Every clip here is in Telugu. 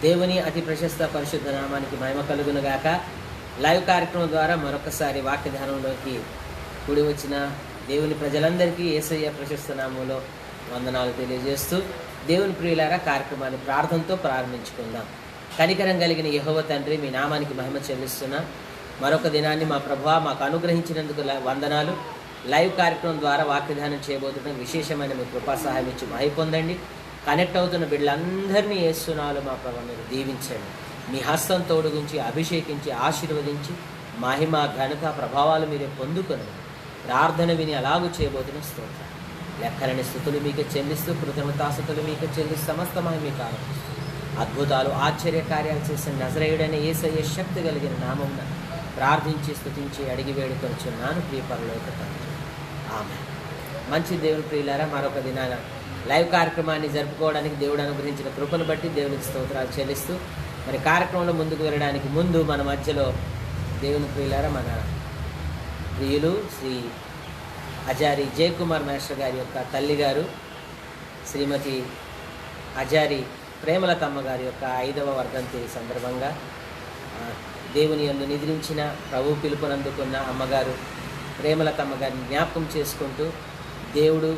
దేవుని అతి ప్రశస్త పరిశుద్ధ నామానికి మహిమ కలుగునుగాక. లైవ్ కార్యక్రమం ద్వారా మరొకసారి వాక్య ధ్యానంలోకి కూడి వచ్చిన దేవుని ప్రజలందరికీ యేసయ్య ప్రశస్త నామంలో వందనాలు తెలియజేస్తూ, దేవుని ప్రియులారా, కార్యక్రమాన్ని ప్రార్థనతో ప్రారంభించుకుందాం. కనికరం కలిగిన యెహోవా తండ్రి, మీ నామానికి మహిమ చెల్లిస్తున్నా. మరొక దినాన్ని మా ప్రభువా మాకు అనుగ్రహించినందుకు వందనాలు. లైవ్ కార్యక్రమం ద్వారా వాక్యధ్యానం చేయబోతున్న విశేషమైన మీ కృపా సహాయం ఇచ్చి మహి పొందండి. కనెక్ట్ అవుతున్న బిడ్డలందరినీ యేసునామములో మా ప్రభు మీరు దీవించండి. మీ హస్తం తోడుగుంచి అభిషేకించి ఆశీర్వదించి మహిమ ఘనత ప్రభావాలు మీరే పొందుకొని ప్రార్థన విని అలాగూ చేయబోతున్న స్తోత్రం. లెక్కలని స్తుతులు మీకే చెల్లిస్తూ, కృతజ్ఞతాస్తుతులు మీకే చెల్లిస్తూ సమస్త మహిమ కారణం అద్భుతాలు ఆశ్చర్య కార్యాలు చేసిన నజరేయుడైన యేసయ్య శక్తి కలిగిన నామమున ప్రార్థించి స్తుతించి అడిగి వేడుకొనుచున్నాను ప్రియ పరలోక తండ్రి, ఆమేన్. మంచి దేవుని ప్రియులారా, మరొక దినాన లైవ్ కార్యక్రమాన్ని జరుపుకోవడానికి దేవుడు అనుగ్రహించిన కృపను బట్టి దేవునికి స్తోత్రాలు చెల్లిస్తూ, మరి కార్యక్రమంలో ముందుకు వెళ్ళడానికి ముందు మన మధ్యలో దేవుని ప్రియులారా, మన ప్రియులు శ్రీ అజారి జయకుమార్ మాస్టర్ గారి యొక్క తల్లిగారు శ్రీమతి అజారి ప్రేమలతమ్మ గారి యొక్క 5వ వర్ధంతి సందర్భంగా దేవుని యందు నిద్రించిన ప్రభు పిలుపునందుకున్న అమ్మగారు ప్రేమలతమ్మ గారిని జ్ఞాపకం చేసుకుంటూ, దేవుడు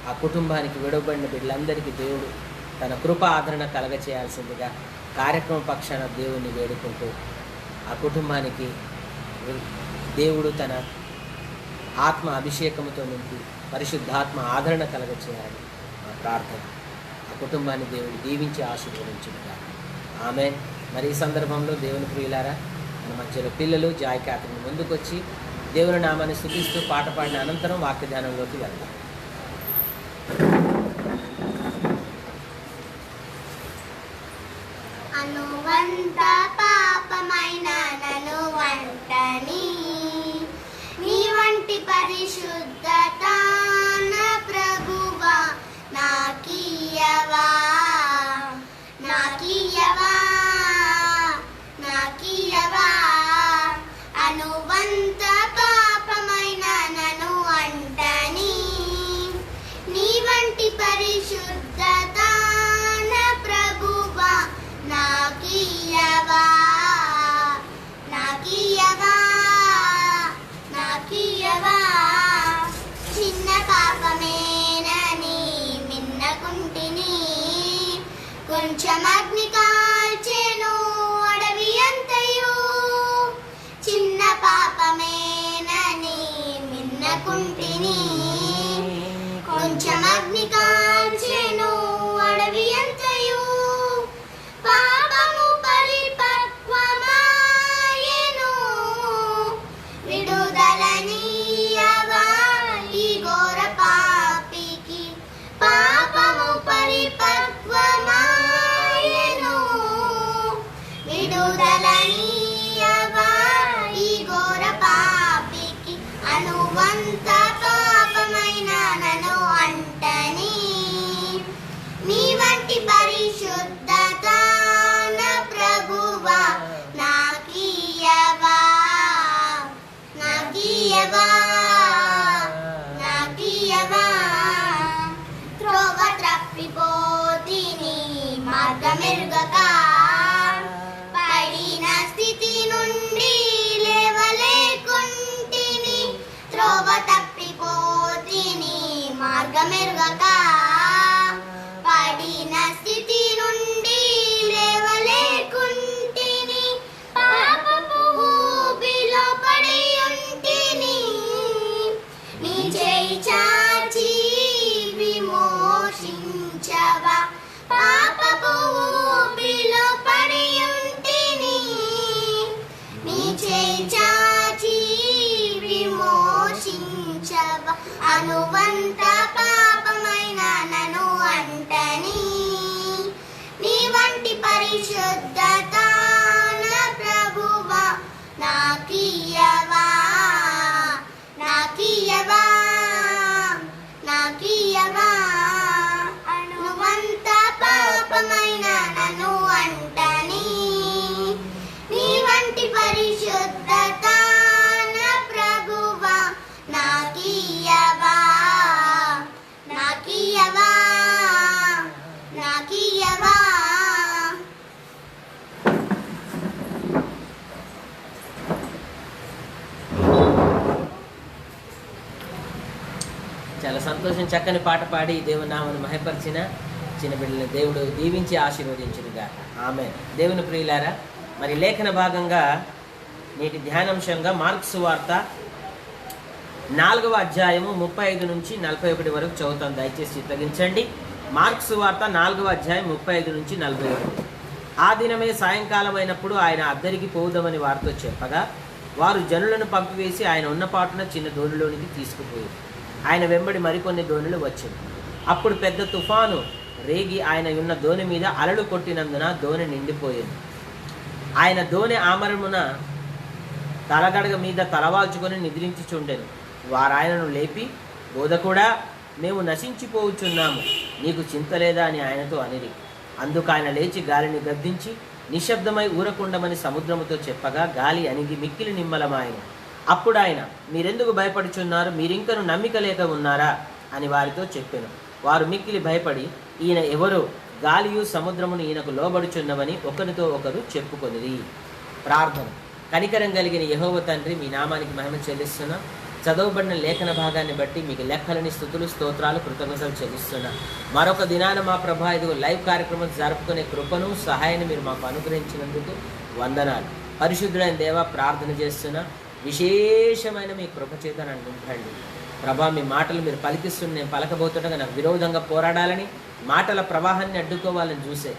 ఆ కుటుంబానికి విడవబడిన బిడ్డలందరికీ దేవుడు తన కృప ఆదరణ కలగచేయాల్సిందిగా కార్యక్రమ పక్షాన దేవుణ్ణి వేడుకుంటూ, ఆ కుటుంబానికి దేవుడు తన ఆత్మ అభిషేకంతో నింపి పరిశుద్ధాత్మ ఆదరణ కలగచేయాలని మా ప్రార్థన. ఆ కుటుంబాన్ని దేవుడు దీవించి ఆశీర్వదించుగా, ఆమేన్. మరి ఈ సందర్భంలో దేవుని ప్రియులారా, మన మధ్యలో పిల్లలు జాయ్ క్యాథరిన్ ముందుకొచ్చి దేవుని నామాన్ని స్తుతిస్తూ పాట పాడిన అనంతరం వాక్య ధ్యానంలోకి వెళ్దాం. అనువంత పాపమైన నన్ను వంటని నీ వంటి పరిశుద్ధత నా ప్రభువా నాకియ్యవా నాకియ్యవా నాకియ్యవా. అనువంత పాపమైన నన్ను వంటని నీ వంటి పరిశుద్ధత నా ప్రభువా నాకియ్యవా నాకియ్యవా నాకియ్యవా. చిన్న పాపమేనని మిన్నకుంటిని, కొంచెం అగ్ని కాల్చెను అడవి అంతయు. చిన్న పాపమేనని మిన్నకుంటిని, కొంచెం అగ్ని కాల్చెను అడవి అంతయు. పాపము పరిపక్వమాయెను, విడుదలనీయవా ఈ ఘోర పాపికి. పాపము పరిపక్వమాయెను, విడుదలనీయవా ఈ ఘోర పాపికి. అనువంత పాపమైన నన్ను అంటని నీ వంటి పరిశుద్ధత నా ప్రభువా నాకియ్యవా నాకియ్యవా నాకియ్యవా. త్రోవ త్రప్పిపోతిని మార్గమెరుగక, పడిన స్థితి నుండి లేవలేకుంటిని. త్రోవ తప్పిపోతిని మార్గమెరుగక, పడిన స్థితి నుండి లేవలేకుంటిని. పాపపు ఊబిలో పడి ఉంటిని, నీ చేయి చాచి విమోచించవా. పాపపు ఊబిలో చాలా సంతోషం. చక్కని పాట పాడి దేవుని నామమును మహిమపరిచిన చిన్న బిడ్డలను దేవుడు దీవించి ఆశీర్వదించునుగా. ఆమె. దేవుని ప్రియులారా, మరి లేఖన భాగంగా నేటి ధ్యానాంశంగా మార్కు సువార్త 4వ అధ్యాయము 35 నుంచి 41 వరకు చదువుతాం. దయచేసి చిత్తగించండి. మార్కు సువార్త 4వ అధ్యాయం 35 నుంచి 41. ఆ దినమే సాయంకాలం అయినప్పుడు ఆయన అద్దరికి పోవుదామని వారితో చెప్పగా వారు జనులను పంపివేసి ఆయన ఉన్న పాటున చిన్న దోణిలోనికి తీసుకుపోయారు. ఆయన వెంబడి మరికొన్ని దోణులు వచ్చాయి. అప్పుడు పెద్ద తుఫాను రేగి ఆయన ఉన్న దోణి మీద అలలు కొట్టినందున దోణి నిండిపోయింది. ఆయన దోణి ఆమరమున తలగడగ మీద తలవాల్చుకొని నిద్రించుచుండెను. వారాయనను లేపి, బోధకుడా, మేము నశించిపోవచ్చున్నాము, నీకు చింత లేదా అని ఆయనతో అనిరి. అందుకు ఆయన లేచి గాలిని గద్దించి నిశ్శబ్దమై ఊరకుండమని సముద్రముతో చెప్పగా గాలి అణిగి మిక్కిలి నిమ్మలమాయెను. అప్పుడు ఆయన, మీరెందుకు భయపడుచున్నారు, మీరింకను నమ్మిక లేక ఉన్నారా అని వారితో చెప్పెను. వారు మిక్కిలి భయపడి, ఈయన ఎవరో, గాలియు సముద్రమును ఈయనకు లోబడుచున్నవని ఒకరితో ఒకరు చెప్పుకొనిరి. ప్రార్థన. కనికరం కలిగిన యెహోవా తండ్రి, మీ నామానికి మహిమ చెల్లిస్తున్నా. చదవబడిన లేఖన భాగాన్ని బట్టి మీకు లెక్కలని స్తుతులు, స్తోత్రాలు, కృతజ్ఞతలు చెల్లిస్తున్నా. మరొక దినాన మా ప్రభా ఇదిగో లైవ్ కార్యక్రమం జరుపుకునే కృపను, సహాయాన్ని మీరు మాకు అనుగ్రహించినందుకు వందనాలు. పరిశుద్ధుడైన దేవా, ప్రార్థన చేస్తున్నా, విశేషమైన మీ కృప చేత నన్ను నింపండి ప్రభా. మీ మాటలు మీరు పలికిస్తున్న నేను పలకబోతుండగా నాకు విరోధంగా పోరాడాలని, మాటల ప్రవాహాన్ని అడ్డుకోవాలని చూసే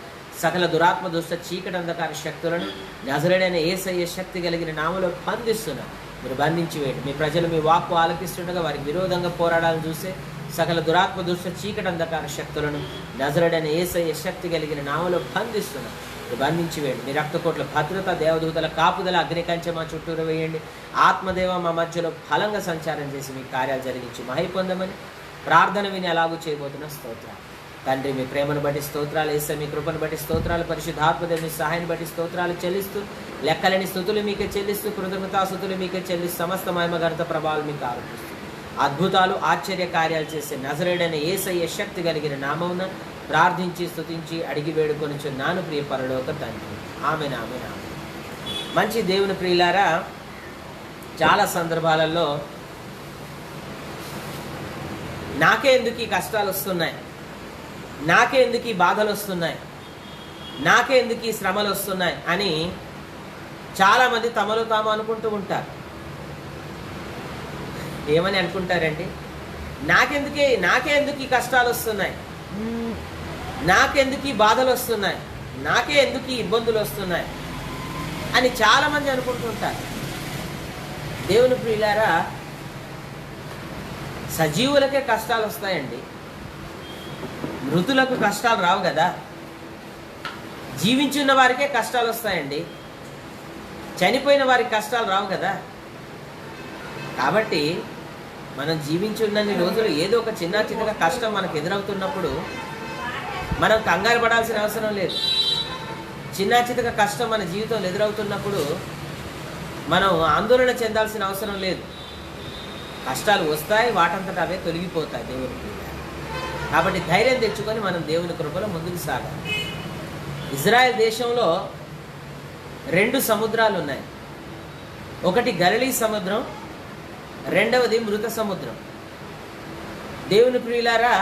సకల దురాత్మ దుష్ట చీకటి అంధకార శక్తులను నజరేయుడైన యేసయ్య శక్తి కలిగిన నామములో బంధిస్తున్నా. మీరు బంధించి వేయండి. మీ ప్రజలు మీ వాక్కు ఆలకిస్తుండగా వారికి విరోధంగా పోరాడాలని చూసే సకల దురాత్మ దుష్ట చీకటి అంధకార శక్తులను నజరేయుడైన యేసయ్య శక్తి కలిగిన నామములో బంధిస్తున్నా. మీరు బంధించి వేయండి. మీ రక్తకోట్ల భద్రత, దేవదూతల కాపుదల, అగ్నికంచె మా చుట్టూరు వేయండి. ఆత్మదేవ మా మధ్యలో బలంగా సంచారం చేసి మీ కార్యాలు జరిగించి మహి పొందమని ప్రార్థన విని అలాగూ చేయబోతున్న స్తోత్రాలు. తండ్రి, మీ ప్రేమను బట్టి స్తోత్రాలు, యేసయ్య మీ కృపను బట్టి స్తోత్రాలు, పరిశుద్ధాత్మదేవ మీ సహాయాన్ని బట్టి స్తోత్రాలు చెల్లిస్తూ, లెక్కలేని స్తుతులు మీకే చెల్లిస్తూ, కృతజ్ఞతాస్తుతులు మీకే చెల్లిస్తూ, సమస్త మహిమ ఘనత ప్రభావాలు మీకు ఆరోపిస్తూ, అద్భుతాలు ఆశ్చర్య కార్యాలు చేసే నజరేయుడైన యేసయ్య శక్తి కలిగిన నామమున ప్రార్థించి స్తుతించి అడిగి వేడుకొనిచున్నాను ప్రియ పరలోక తండ్రి. ఆమేన్, ఆమేన్, ఆమేన్. మంచి దేవుని ప్రియులారా, చాలా సందర్భాలలో నాకే ఎందుకు ఈ కష్టాలు వస్తున్నాయి, నాకే ఎందుకు ఈ బాధలు వస్తున్నాయి, నాకే ఎందుకు ఈ శ్రమలు వస్తున్నాయి అని చాలామంది తమలో తాము అనుకుంటూ ఉంటారు. ఏమని అనుకుంటారండి? నాకే ఎందుకు ఈ కష్టాలు వస్తున్నాయి, నాకెందుకు ఈ బాధలు వస్తున్నాయి, నాకే ఎందుకు ఈ ఇబ్బందులు వస్తున్నాయి అని చాలామంది అనుకుంటుంటారు. దేవుని ప్రియులారా, సజీవులకే కష్టాలు వస్తాయండి, మృతులకు కష్టాలు రావు కదా. జీవించున్న వారికే కష్టాలు వస్తాయండి, చనిపోయిన వారికి కష్టాలు రావు కదా. కాబట్టి మనం జీవించున్నన్ని రోజులు ఏదో ఒక చిన్న చిన్నగా కష్టం మనకు ఎదురవుతున్నప్పుడు మనం కంగారు పడాల్సిన అవసరం లేదు. చిన్న చిన్నగా కష్టం మన జీవితంలో ఎదురవుతున్నప్పుడు మనం ఆందోళన చెందాల్సిన అవసరం లేదు. కష్టాలు వస్తాయి, వాటంతట అవే తొలగిపోతాయి దేవునికి. కాబట్టి ధైర్యం తెచ్చుకొని మనం దేవుని కృపలో ముందుకు సాగాలి. ఇజ్రాయెల్ దేశంలో 2 సముద్రాలు ఉన్నాయి. ఒకటి గలిలీ సముద్రం, రెండవది మృత సముద్రం. దేవుని ప్రియులారా,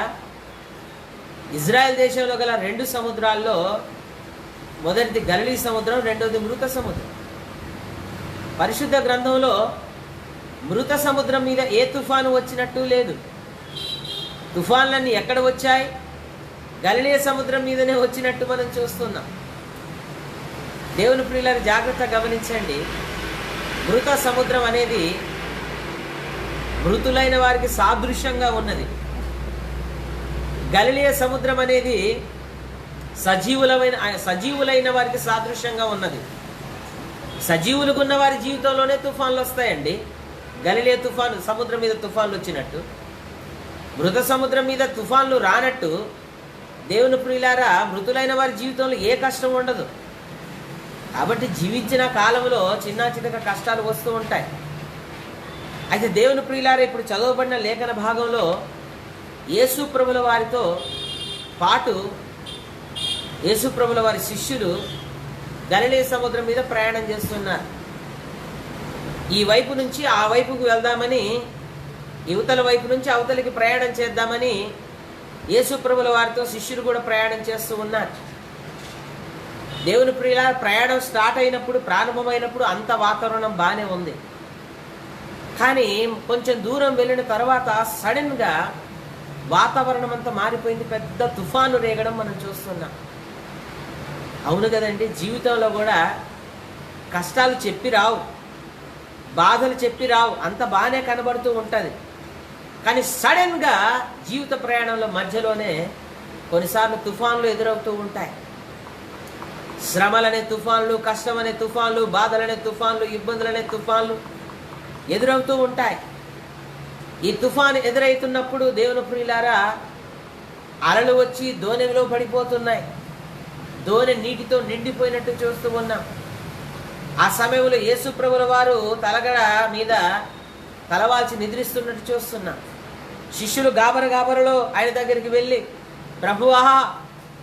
ఇజ్రాయెల్ దేశంలో గల 2 సముద్రాల్లో మొదటిది గలిలీ సముద్రం, రెండవది మృత సముద్రం. పరిశుద్ధ గ్రంథంలో మృత సముద్రం మీద ఏ తుఫాను వచ్చినట్టు లేదు. తుఫాన్లన్నీ ఎక్కడ వచ్చాయి? గలిలీ సముద్రం మీదనే వచ్చినట్టు మనం చూస్తున్నాం. దేవుని ప్రియులారా, జాగ్రత్తగా గమనించండి. మృత సముద్రం అనేది మృతులైన వారికి సాదృశ్యంగా ఉన్నది. గలిలీ సముద్రం అనేది సజీవులైన వారికి సాదృశ్యంగా ఉన్నది. సజీవులుగా ఉన్న వారి జీవితంలోనే తుఫాన్లు వస్తాయండి. గలిలీ తుఫాను సముద్రం మీద తుఫాన్లు వచ్చినట్టు, మృత సముద్రం మీద తుఫాన్లు రానట్టు దేవుని ప్రియులారా, మృతులైన వారి జీవితంలో ఏ కష్టం ఉండదు. కాబట్టి జీవించిన కాలంలో చిన్న చిన్న కష్టాలు వస్తూ ఉంటాయి. అయితే దేవుని ప్రియులారా, ఇప్పుడు చదవబడిన లేఖన భాగంలో యేసు ప్రభుల వారితో పాటు యేసు ప్రభుల వారి శిష్యులు గలిలీ సముద్రం మీద ప్రయాణం చేస్తున్నారు. ఈ వైపు నుంచి ఆ వైపుకు వెళ్దామని యువతల వైపు నుంచి అవతలికి ప్రయాణం చేద్దామని యేసుప్రభుల వారితో శిష్యులు కూడా ప్రయాణం చేస్తూ ఉన్నారు. దేవుని ప్రియుల ప్రయాణం స్టార్ట్ అయినప్పుడు, ప్రారంభమైనప్పుడు అంత వాతావరణం బాగానే ఉంది. కానీ కొంచెం దూరం వెళ్ళిన తర్వాత సడన్గా వాతావరణం అంతా మారిపోయింది. పెద్ద తుఫాను రేగడం మనం చూస్తున్నాం. అవును కదండి, జీవితంలో కూడా కష్టాలు చెప్పి రావు, బాధలు చెప్పి రావు, అంత బాగానే కనబడుతూ ఉంటుంది. కానీ సడన్గా జీవిత ప్రయాణంలో మధ్యలోనే కొన్నిసార్లు తుఫాన్లు ఎదురవుతూ ఉంటాయి. శ్రమలనే తుఫాన్లు, కష్టం అనే తుఫాన్లు, బాధలనే తుఫాన్లు, ఇబ్బందులనే తుఫాన్లు ఎదురవుతూ ఉంటాయి. ఈ తుఫాను ఎదురవుతున్నప్పుడు దేవుని ప్రియులారా అలలు వచ్చి దోణిలో పడిపోతున్నాయి. దోణి నీటితో నిండిపోయినట్టు చూస్తూ ఉన్నాం. ఆ సమయంలో యేసుప్రభుల వారు తలగడ మీద తలవాల్చి నిద్రిస్తున్నట్టు చూస్తున్నాం. శిష్యులు గాబరలో ఆయన దగ్గరికి వెళ్ళి, ప్రభువా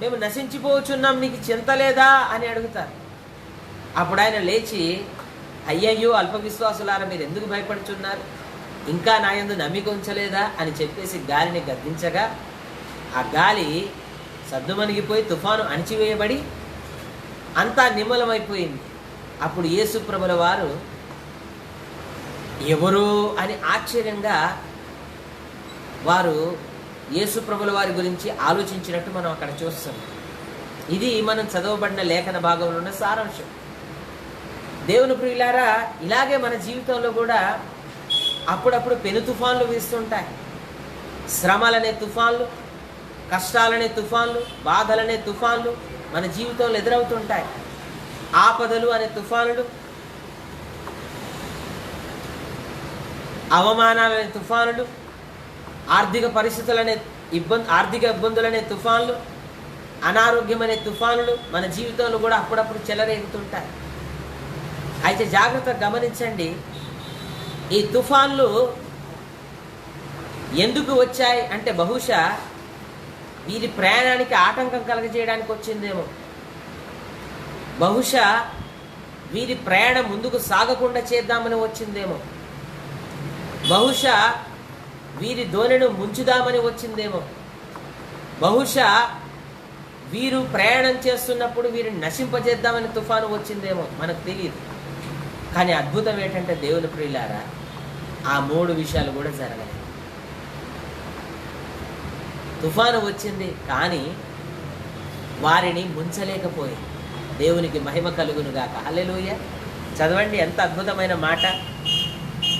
మేము నశించిపోవచ్చున్నాం, నీకు చింత లేదా అని అడుగుతారు. అప్పుడు ఆయన లేచి, అయ్యయ్యో అల్ప విశ్వాసులారా, మీరు ఎందుకు భయపడుచున్నారు, ఇంకా నా యందు నమ్మిక ఉంచలేదా అని చెప్పేసి గాలిని గద్దించగా ఆ గాలి సద్దుమణిగిపోయి తుఫాను అణిచివేయబడి అంతా నిమ్మలమైపోయింది. అప్పుడు యేసుప్రభుల వారు ఎవరు అని ఆశ్చర్యంగా వారు యేసుప్రభుల వారి గురించి ఆలోచించినట్టు మనం అక్కడ చూస్తాం. ఇది మనం చదవబడిన లేఖన భాగంలో ఉన్న సారాంశం. దేవుని ప్రియులారా, ఇలాగే మన జీవితంలో కూడా అప్పుడప్పుడు పెను తుఫాన్లు వీస్తుంటాయి. శ్రమలనే తుఫాన్లు, కష్టాలనే తుఫాన్లు, బాధలనే తుఫాన్లు మన జీవితంలో ఎదురవుతుంటాయి. ఆపదలు అనే తుఫానులు, అవమానాలనే తుఫానులు, ఆర్థిక పరిస్థితులనే ఆర్థిక ఇబ్బందులనే తుఫాన్లు, అనారోగ్యం అనే తుఫానులు మన జీవితంలో కూడా అప్పుడప్పుడు చెలరేగుతుంటాయి. అయితే జాగ్రత్తగా గమనించండి, ఈ తుఫాన్లు ఎందుకు వచ్చాయి అంటే బహుశా వీరి ప్రయాణానికి ఆటంకం కలగజేయడానికి వచ్చిందేమో. బహుశా వీరి ప్రయాణం ముందుకు సాగకుండా చేద్దామని వచ్చిందేమో. బహుశా వీరి దోణిను ముంచుదామని వచ్చిందేమో. బహుశా వీరు ప్రయాణం చేస్తున్నప్పుడు వీరిని నశింపజేద్దామని తుఫాను వచ్చిందేమో, మనకు తెలియదు. కానీ అద్భుతం ఏంటంటే దేవుని ప్రియులారా, ఆ 3 విషయాలు కూడా జరగలేదు. తుఫాను వచ్చింది కానీ వారిని ముంచలేకపోయింది. దేవునికి మహిమ కలుగును గాక. హల్లెలూయా. చదవండి, ఎంత అద్భుతమైన మాట.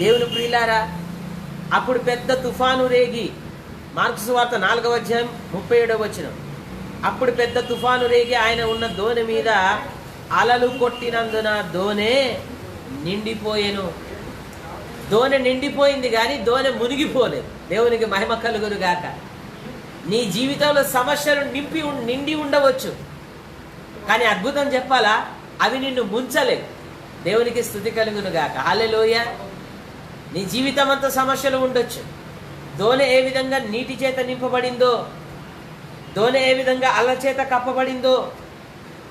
దేవుని ప్రియులారా, అప్పుడు పెద్ద తుఫాను రేగి, మార్కు సువార్త 4వ అధ్యాయం 37వ వచనం. అప్పుడు పెద్ద తుఫాను రేగి ఆయన ఉన్న దోణి మీద అలలు కొట్టినందున దోణి నిండిపోయెను. దోణి నిండిపోయింది కానీ దోణి మునిగిపోలేదు. దేవునికి మహిమ కలుగును గాక. నీ జీవితంలో సమస్యలు నిండి ఉండవచ్చు, కానీ అద్భుతం చెప్పాలా, అవి నిన్ను ముంచలేవు. దేవునికి స్తుతి కలుగును గాక. హల్లెలూయా. నీ జీవితం అంతా సమస్యలు ఉండొచ్చు. దోణి ఏ విధంగా నీటి చేత నింపబడిందో, దోణి ఏ విధంగా అల్ల చేత కప్పబడిందో,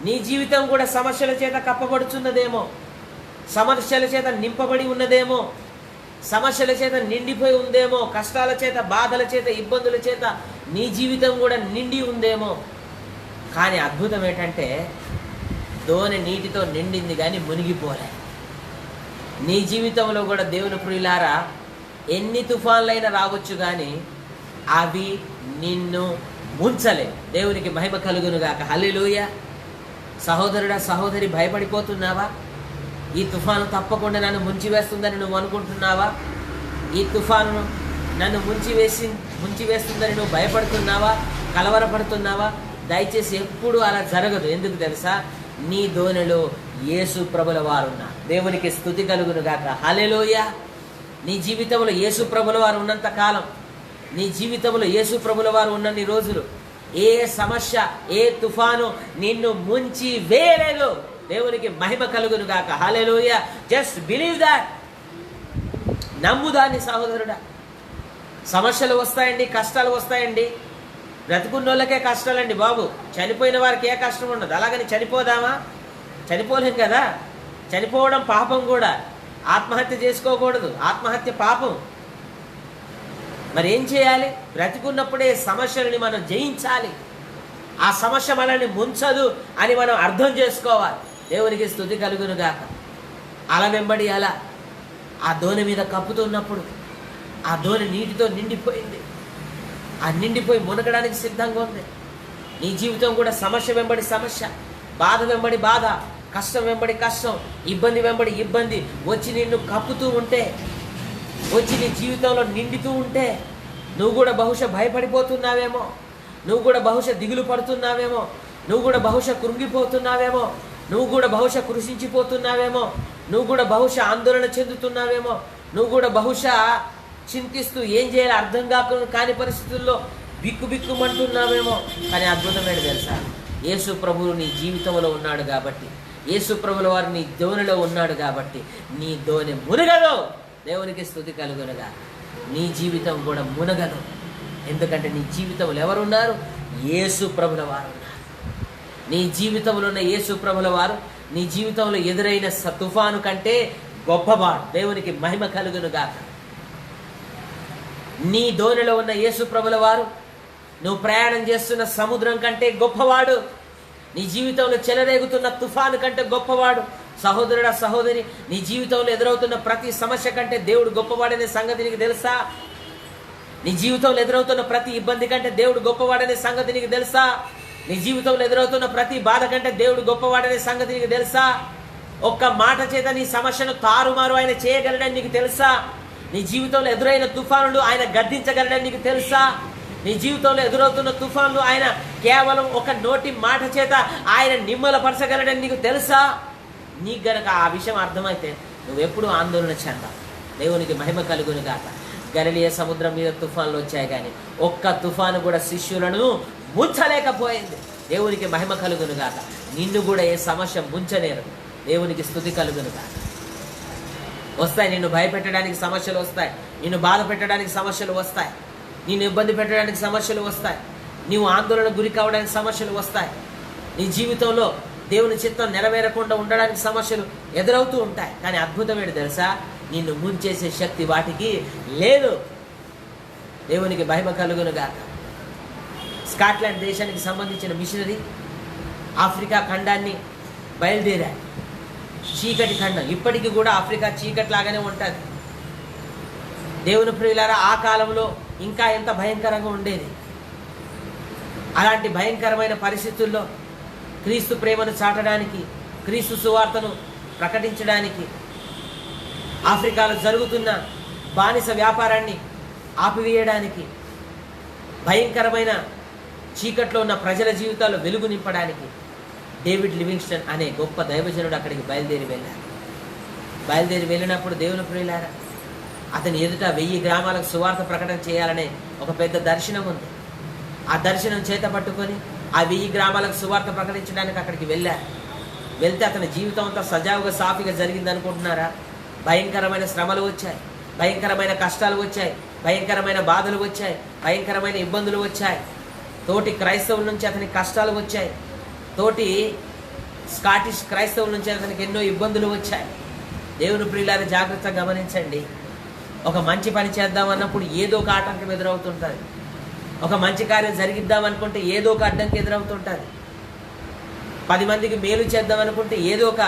నీ జీవితం కూడా సమస్యల చేత కప్పబడుచున్నదేమో, సమస్యల చేత నింపబడి ఉన్నదేమో, సమస్యల చేత నిండిపోయి ఉందేమో, కష్టాల చేత, బాధల చేత, ఇబ్బందుల చేత నీ జీవితం కూడా నిండి ఉందేమో. కానీ అద్భుతం ఏంటంటే దోణి నీటితో నిండింది కానీ మునిగిపోలే. నీ జీవితంలో కూడా దేవుని ప్రియులారా ఎన్ని తుఫాన్లైనా రావచ్చు కానీ అవి నిన్ను ముంచలే. దేవునికి మహిమ కలుగును గాక. హల్లెలూయా. సహోదరుడా, సహోదరి, భయపడిపోతున్నావా? ఈ తుఫాను తప్పకుండా నన్ను ముంచివేస్తుందని నువ్వు అనుకుంటున్నావా? ఈ తుఫాను నన్ను ముంచివేస్తుందని నువ్వు భయపడుతున్నావా? కలవరపడుతున్నావా? దయచేసి ఎప్పుడు అలా జరగదు. ఎందుకు తెలుసా? నీ దోణిలో యేసు ప్రభుల వారు ఉన్నారు. దేవునికి స్తుతి కలుగును గాక. హల్లెలూయా. నీ జీవితంలో యేసు ప్రభుల వారు ఉన్నంత కాలం, నీ జీవితంలో యేసు ప్రభుల వారు ఉన్నన్ని రోజులు ఏ సమస్య, ఏ తుఫాను నిన్ను ముంచి వేయలేదు. దేవునికి మహిమ కలుగును గాక. హల్లెలూయా. Just believe that. నమ్ముదాన్ని సహోదరుడా. సమస్యలు వస్తాయండి, కష్టాలు వస్తాయండి. బ్రతుకున్న వాళ్ళకే కష్టాలండి బాబు. చనిపోయిన వారికి ఏ కష్టం ఉండదు. అలాగని చనిపోదామా? చనిపోలేం కదా. చనిపోవడం పాపం కూడా. ఆత్మహత్య చేసుకోకూడదు. ఆత్మహత్య పాపం. మరి ఏం చేయాలి? బ్రతికున్నప్పుడే సమస్యలని మనం జయించాలి. ఆ సమస్య మనల్ని ముంచదు అని మనం అర్థం చేసుకోవాలి. దేవునికి స్తుతి కలుగును గాక. అల వెంబడి అలా ఆ దోణి మీద కప్పుతున్నప్పుడు ఆ దోణి నీటితో నిండిపోయింది. ఆ నిండిపోయి మునగడానికి సిద్ధంగా ఉంది. నీ జీవితం కూడా సమస్య వెంబడి సమస్య, బాధ వెంబడి బాధ, కష్టం వెంబడి కష్టం, ఇబ్బంది వెంబడి ఇబ్బంది వచ్చి నిన్ను కప్పుతూ ఉంటే, వచ్చి నీ జీవితంలో నిండుతూ ఉంటే, నువ్వు కూడా బహుశా భయపడిపోతున్నావేమో, నువ్వు కూడా బహుశా దిగులు పడుతున్నావేమో, నువ్వు కూడా బహుశా కృంగిపోతున్నావేమో, నువ్వు కూడా బహుశా కృషించిపోతున్నావేమో, నువ్వు కూడా బహుశా ఆందోళన చెందుతున్నావేమో, నువ్వు కూడా బహుశా చింతిస్తూ ఏం చేయాలో అర్థం కాని పరిస్థితుల్లో బిక్కుబిక్కుమంటున్నావేమో. కానీ అద్భుతం ఏంటి తెలుసా? యేసు ప్రభువు నీ జీవితంలో ఉన్నాడు కాబట్టి, యేసు ప్రభుల వారు నీ దోణిలో ఉన్నాడు కాబట్టి నీ దోణి మునగదు. దేవునికి స్తుతి కలుగునుగా. నీ జీవితం కూడా మునగదు. ఎందుకంటే నీ జీవితంలో ఎవరున్నారు? యేసు ప్రభుల వారు ఉన్నారు. నీ జీవితంలో ఉన్న యేసు ప్రభుల వారు నీ జీవితంలో ఎదురైన తుఫాను కంటే గొప్పవాడు. దేవునికి మహిమ కలుగునుగా. నీ దోణిలో ఉన్న యేసు ప్రభుల వారు నువ్వు ప్రయాణం చేస్తున్న సముద్రం కంటే గొప్పవాడు. నీ జీవితంలో చెలరేగుతున్న తుఫాను కంటే గొప్పవాడు. సహోదరుడా, సహోదరి, నీ జీవితంలో ఎదురవుతున్న ప్రతి సమస్య కంటే దేవుడు గొప్పవాడనే సంగతి నీకు తెలుసా? నీ జీవితంలో ఎదురవుతున్న ప్రతి ఇబ్బంది కంటే దేవుడు గొప్పవాడనే సంగతి నీకు తెలుసా? నీ జీవితంలో ఎదురవుతున్న ప్రతి బాధ కంటే దేవుడు గొప్పవాడనే సంగతి నీకు తెలుసా? ఒక్క మాట చేత నీ సమస్యను తారుమారు ఆయన చేయగలడని నీకు తెలుసా? నీ జీవితంలో ఎదురైన తుఫానులు ఆయన గద్దించగలడని నీకు తెలుసా? నీ జీవితంలో ఎదురవుతున్న తుఫాన్లు ఆయన కేవలం ఒక నోటి మాట చేత ఆయన నిమ్మలపరచగలడని నీకు తెలుసా? నీకు గనక ఆ విషయం అర్థమైతే నువ్వెప్పుడు ఆందోళన చెందావు. దేవునికి మహిమ కలుగును గాక. గలిలయ సముద్రం మీద తుఫాన్లు వచ్చాయి, కానీ ఒక్క తుఫాను కూడా శిష్యులను ముంచలేకపోయింది. దేవునికి మహిమ కలుగును గాక. నిన్ను కూడా ఏ సమస్య ముంచలేరు. దేవునికి స్తుతి కలుగును గాక. వస్తాయి, నిన్ను భయపెట్టడానికి సమస్యలు వస్తాయి, నిన్ను బాధ పెట్టడానికి సమస్యలు వస్తాయి, నిన్ను ఇబ్బంది పెట్టడానికి సమస్యలు వస్తాయి, నీవు ఆందోళన గురి కావడానికి సమస్యలు వస్తాయి, నీ జీవితంలో దేవుని చిత్తం నెరవేరకుండా ఉండడానికి సమస్యలు ఎదురవుతూ ఉంటాయి. కానీ అద్భుతం ఏంటి తెలుసా? నిన్ను ముంచేసే శక్తి వాటికి లేదు. దేవునికి మహిమ కలుగును గాక. స్కాట్లాండ్ దేశానికి సంబంధించిన మిషనరీ ఆఫ్రికా ఖండాన్ని బయలుదేరారు. చీకటి ఖండం, ఇప్పటికీ కూడా ఆఫ్రికా చీకటి లాగానే ఉంటుంది. దేవుని ప్రియులారా, ఆ కాలంలో ఇంకా ఎంత భయంకరంగా ఉండేది. అలాంటి భయంకరమైన పరిస్థితుల్లో క్రీస్తు ప్రేమను చాటడానికి, క్రీస్తు సువార్తను ప్రకటించడానికి, ఆఫ్రికాలో జరుగుతున్న బానిస వ్యాపారాన్ని ఆపివేయడానికి, భయంకరమైన చీకట్లో ఉన్న ప్రజల జీవితాల్లో వెలుగు నింపడానికి డేవిడ్ లివింగ్స్టన్ అనే గొప్ప దైవజనుడు అక్కడికి బయలుదేరి వెళ్ళినప్పుడు దేవుని ప్రియులారా, అతని ఎదుట 1000 గ్రామాలకు సువార్త ప్రకటన చేయాలనే ఒక పెద్ద దర్శనం ఉంది. ఆ దర్శనం చేత పట్టుకొని ఆ 1000 గ్రామాలకు సువార్త ప్రకటించడానికి అక్కడికి వెళ్తే అతని జీవితం అంతా సజావుగా సాఫీగా జరిగింది అనుకుంటున్నారా? భయంకరమైన శ్రమలు వచ్చాయి, భయంకరమైన కష్టాలు వచ్చాయి, భయంకరమైన బాధలు వచ్చాయి, భయంకరమైన ఇబ్బందులు వచ్చాయి. తోటి క్రైస్తవుల నుంచి అతనికి కష్టాలు వచ్చాయి, తోటి స్కాటిష్ క్రైస్తవుల నుంచి అతనికి ఎన్నో ఇబ్బందులు వచ్చాయి. దేవుని ప్రియులారా, జాగ్రత్తగా గమనించండి. ఒక మంచి పని చేద్దామన్నప్పుడు ఏదో ఒక ఆటంకం ఎదురవుతుంటుంది. ఒక మంచి కార్యం జరిగిద్దామనుకుంటే ఏదో ఒక అడ్డంకి ఎదురవుతుంటుంది. 10 మందికి మేలు చేద్దామనుకుంటే ఏదో ఒక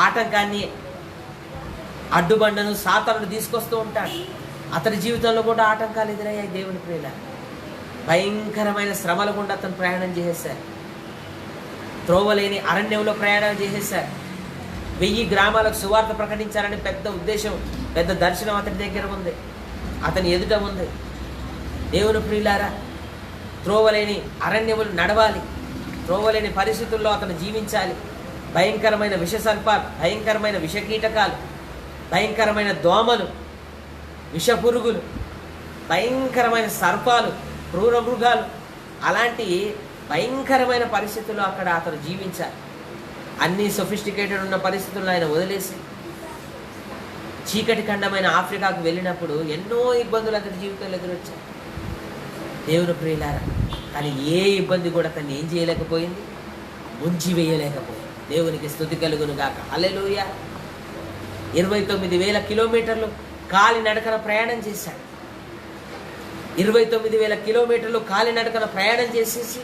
ఆటంకాన్ని, అడ్డుబండను, సాతానుడు తీసుకొస్తూ ఉంటాడు. అతని జీవితంలో కూడా ఆటంకాలు ఎదురయ్యాయి. దేవుని ప్రియులారా, భయంకరమైన శ్రమల గుండా అతను ప్రయాణం చేసేశారు. త్రోవలేని అరణ్యంలో ప్రయాణం చేసేశారు. 1000 గ్రామాలకు సువార్త ప్రకటించాలని పెద్ద ఉద్దేశం, పెద్ద దర్శనం అతని దగ్గర ఉంది, అతని ఎదుట ఉంది. దేవుని ప్రియులారా, త్రోవలేని అరణ్యములు నడవాలి, త్రోవలేని పరిస్థితుల్లో అతను జీవించాలి. భయంకరమైన విషసర్పాలు, భయంకరమైన విషకీటకాలు, భయంకరమైన దోమలు, విషపురుగులు, భయంకరమైన సర్పాలు, క్రూర మృగాలు, అలాంటి భయంకరమైన పరిస్థితుల్లో అక్కడ అతను జీవించాలి. అన్ని సొఫిస్టికేటెడ్ ఉన్న పరిస్థితుల్లో ఆయన వదిలేసి చీకటి ఖండమైన ఆఫ్రికాకు వెళ్ళినప్పుడు ఎన్నో ఇబ్బందులు అతని జీవితంలో ఎదురొచ్చాయి. దేవుని ప్రియులారా, కానీ ఏ ఇబ్బంది కూడా అతన్ని ఏం చేయలేకపోయింది, ముంచి వేయలేకపోయింది. దేవునికి స్తుతి కలుగును గాక. హల్లెలూయా. 29,000 కిలోమీటర్లు కాలి నడకన ప్రయాణం చేశాడు. 29,000 కిలోమీటర్లు కాలినడకన ప్రయాణం చేసేసి